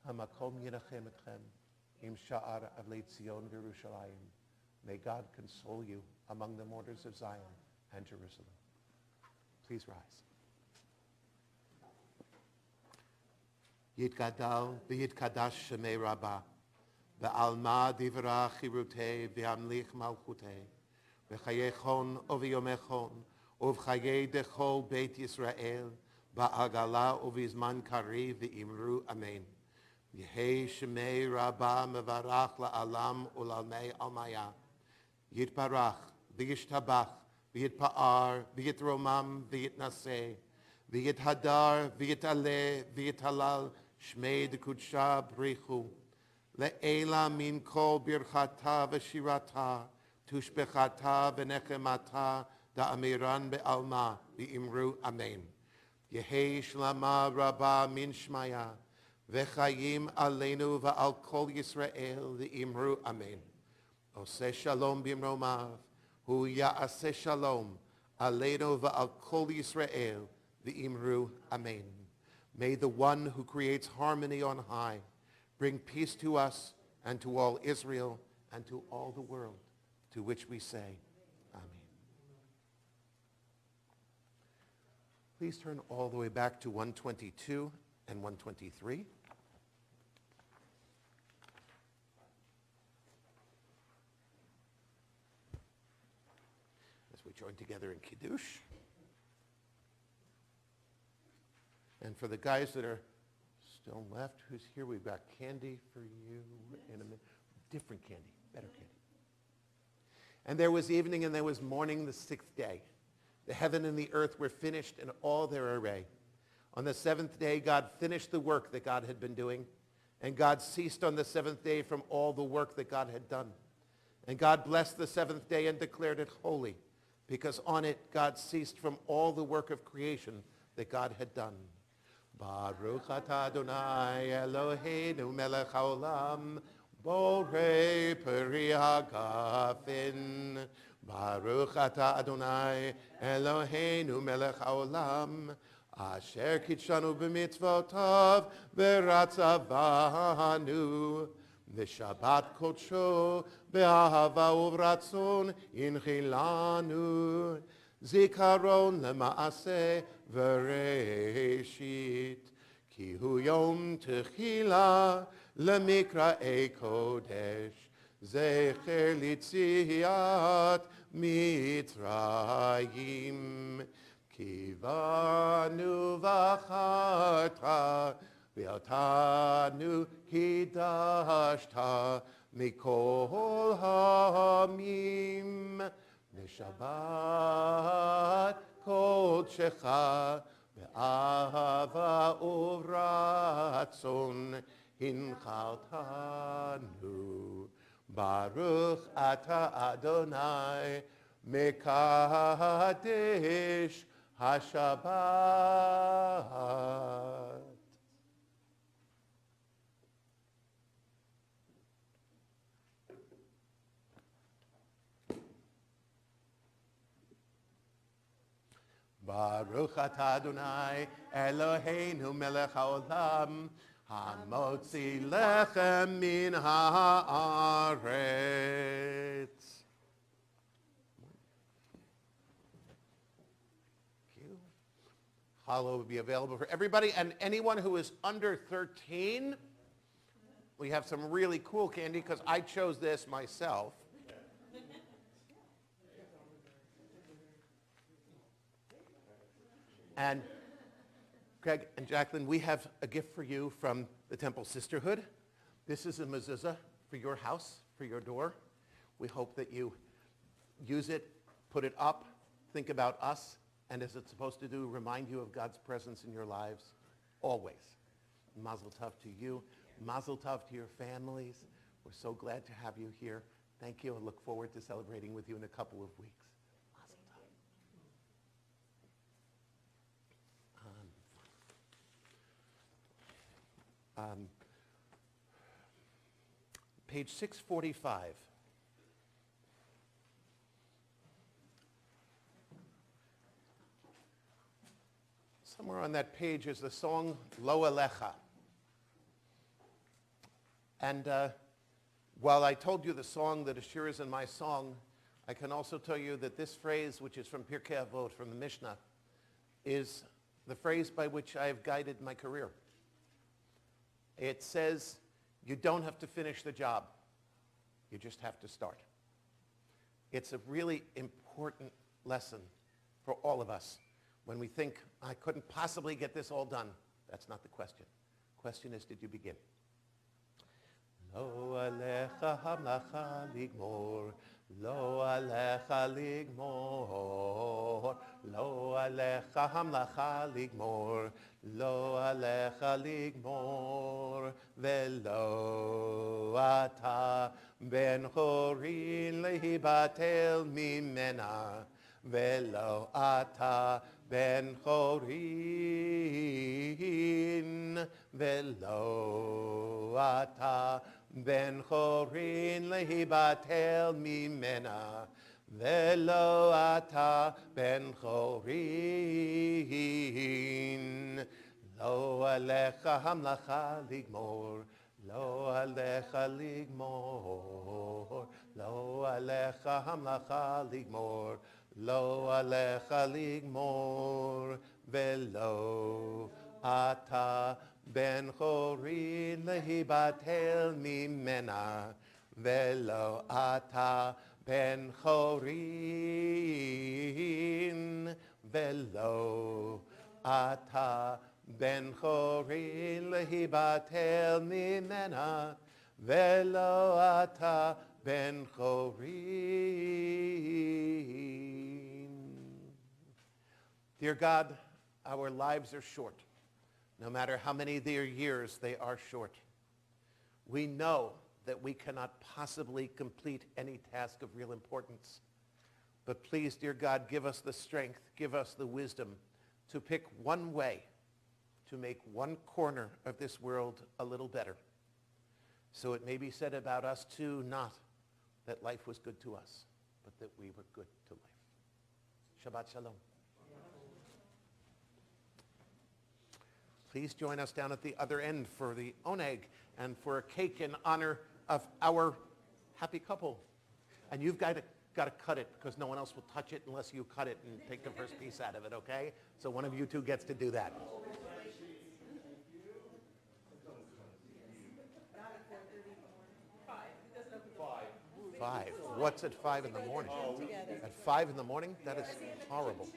Hamakom yinachem etchem im sha'ar avlei Tzion v'Yerushalayim. May God console you among the mourners of Zion and Jerusalem. Please rise. Yitgadal v'yitkadash shemei Rabbah v'alma divra chirutei v'amlich malchutei v'chayechon uv'yomechon uv'chayei dechol Beit Yisrael ba'agala uvizman kariv v'imru amen. Yehei shemei rabba mevarach la'alam ulalmei almaya. Yitbarach v'yishtabach v'yitpa'ar v'yitromam v'yitnaseh v'yithadar v'yitaleh v'yitalal shmei d'kudsha brichu. Le'ela min kol birchata v'shirata tushbechata v'nechemata da'amiran be'alma v'imru amen. Yehei shlama rabba min shmaya v'chayim aleinu v'al kol Yisrael v'imru amen. Oseh shalom b'imromav hu ya'aseh shalom aleinu v'al kol Yisrael v'imru amen. May the one who creates harmony on high bring peace to us and to all Israel and to all the world, to which we say, Amen. Please turn all the way back to 122 and 123. As we join together in Kiddush. And for the guys that are still left, who's here? We've got candy for you in a minute. Different candy, better candy. And there was evening and there was morning the sixth day. The heaven and the earth were finished in all their array. On the seventh day, God finished the work that God had been doing. And God ceased on the seventh day from all the work that God had done. And God blessed the seventh day and declared it holy, because on it God ceased from all the work of creation that God had done. Baruch atah Adonai Eloheinu melech haolam borei peri hagafin. Baruch atah Adonai Eloheinu melech haolam asher kitshanu b'mitzvotav v'ratzavanu v'shabbat kodsho b'ahava uvratzon inchilanu. Zikaron lema'aseh v'reishit ki hu yom techila lemikra'ei kodesh zecher litziat mitzrayim ki vanu v'acharta v'otanu kidashta mikol ha'amim Shabbat kodshecha be'ahava uvratzon hinchaltanu. Baruch ata Adonai mekadesh hashabbat. Baruch atah Adonai Eloheinu melech haolam hamotzi lechem min haaretz. Thank you. Challah will be available for everybody, and anyone who is under 13, we have some really cool candy because I chose this myself. And Craig and Jacqueline, we have a gift for you from the Temple Sisterhood. This is a mezuzah for your house, for your door. We hope that you use it, put it up, think about us, and as it's supposed to do, remind you of God's presence in your lives, always. Mazel tov to you. Mazel tov to your families. We're so glad to have you here. Thank you, and look forward to celebrating with you in a couple of weeks. Page 645. Somewhere on that page is the song Lo Alecha. And while I told you the song, that Ashir is in my song, I can also tell you that this phrase, which is from Pirkei Avot, from the Mishnah, is the phrase by which I have guided my career. It says, you don't have to finish the job. You just have to start. It's a really important lesson for all of us. When we think, I couldn't possibly get this all done, that's not the question. The question is, did you begin? Lo alecha hamlacha ligmor, lo alecha ligmor, lo alecha hamlacha ligmor, lo alecha ligmor, velo ata ben chorin lehibatel mimena, velo ata ben chorin, velo ata ben chorin lehibatel mimena, velo ata ben chorin. Lo alecha hamlacha ligmor, lo alecha ligmor, lo alecha hamlacha ligmor, lo alecha ligmor, velo ata ben chorin lehibatel mimena, velo ata ben chorin, velo ata ben chorin lehibatel mimena, velo ata ben chorin. Dear God, our lives are short. No matter how many of their years, they are short. We know that we cannot possibly complete any task of real importance. But please, dear God, give us the strength, give us the wisdom to pick one way to make one corner of this world a little better. So it may be said about us too, not that life was good to us, but that we were good to life. Shabbat Shalom. Please join us down at the other end for the oneg and for a cake in honor of our happy couple. And you've got to cut it because no one else will touch it unless you cut it and take the first piece out of it, okay? So one of you two gets to do that. Five. What's at 5 in the morning? At 5 in the morning? That is horrible.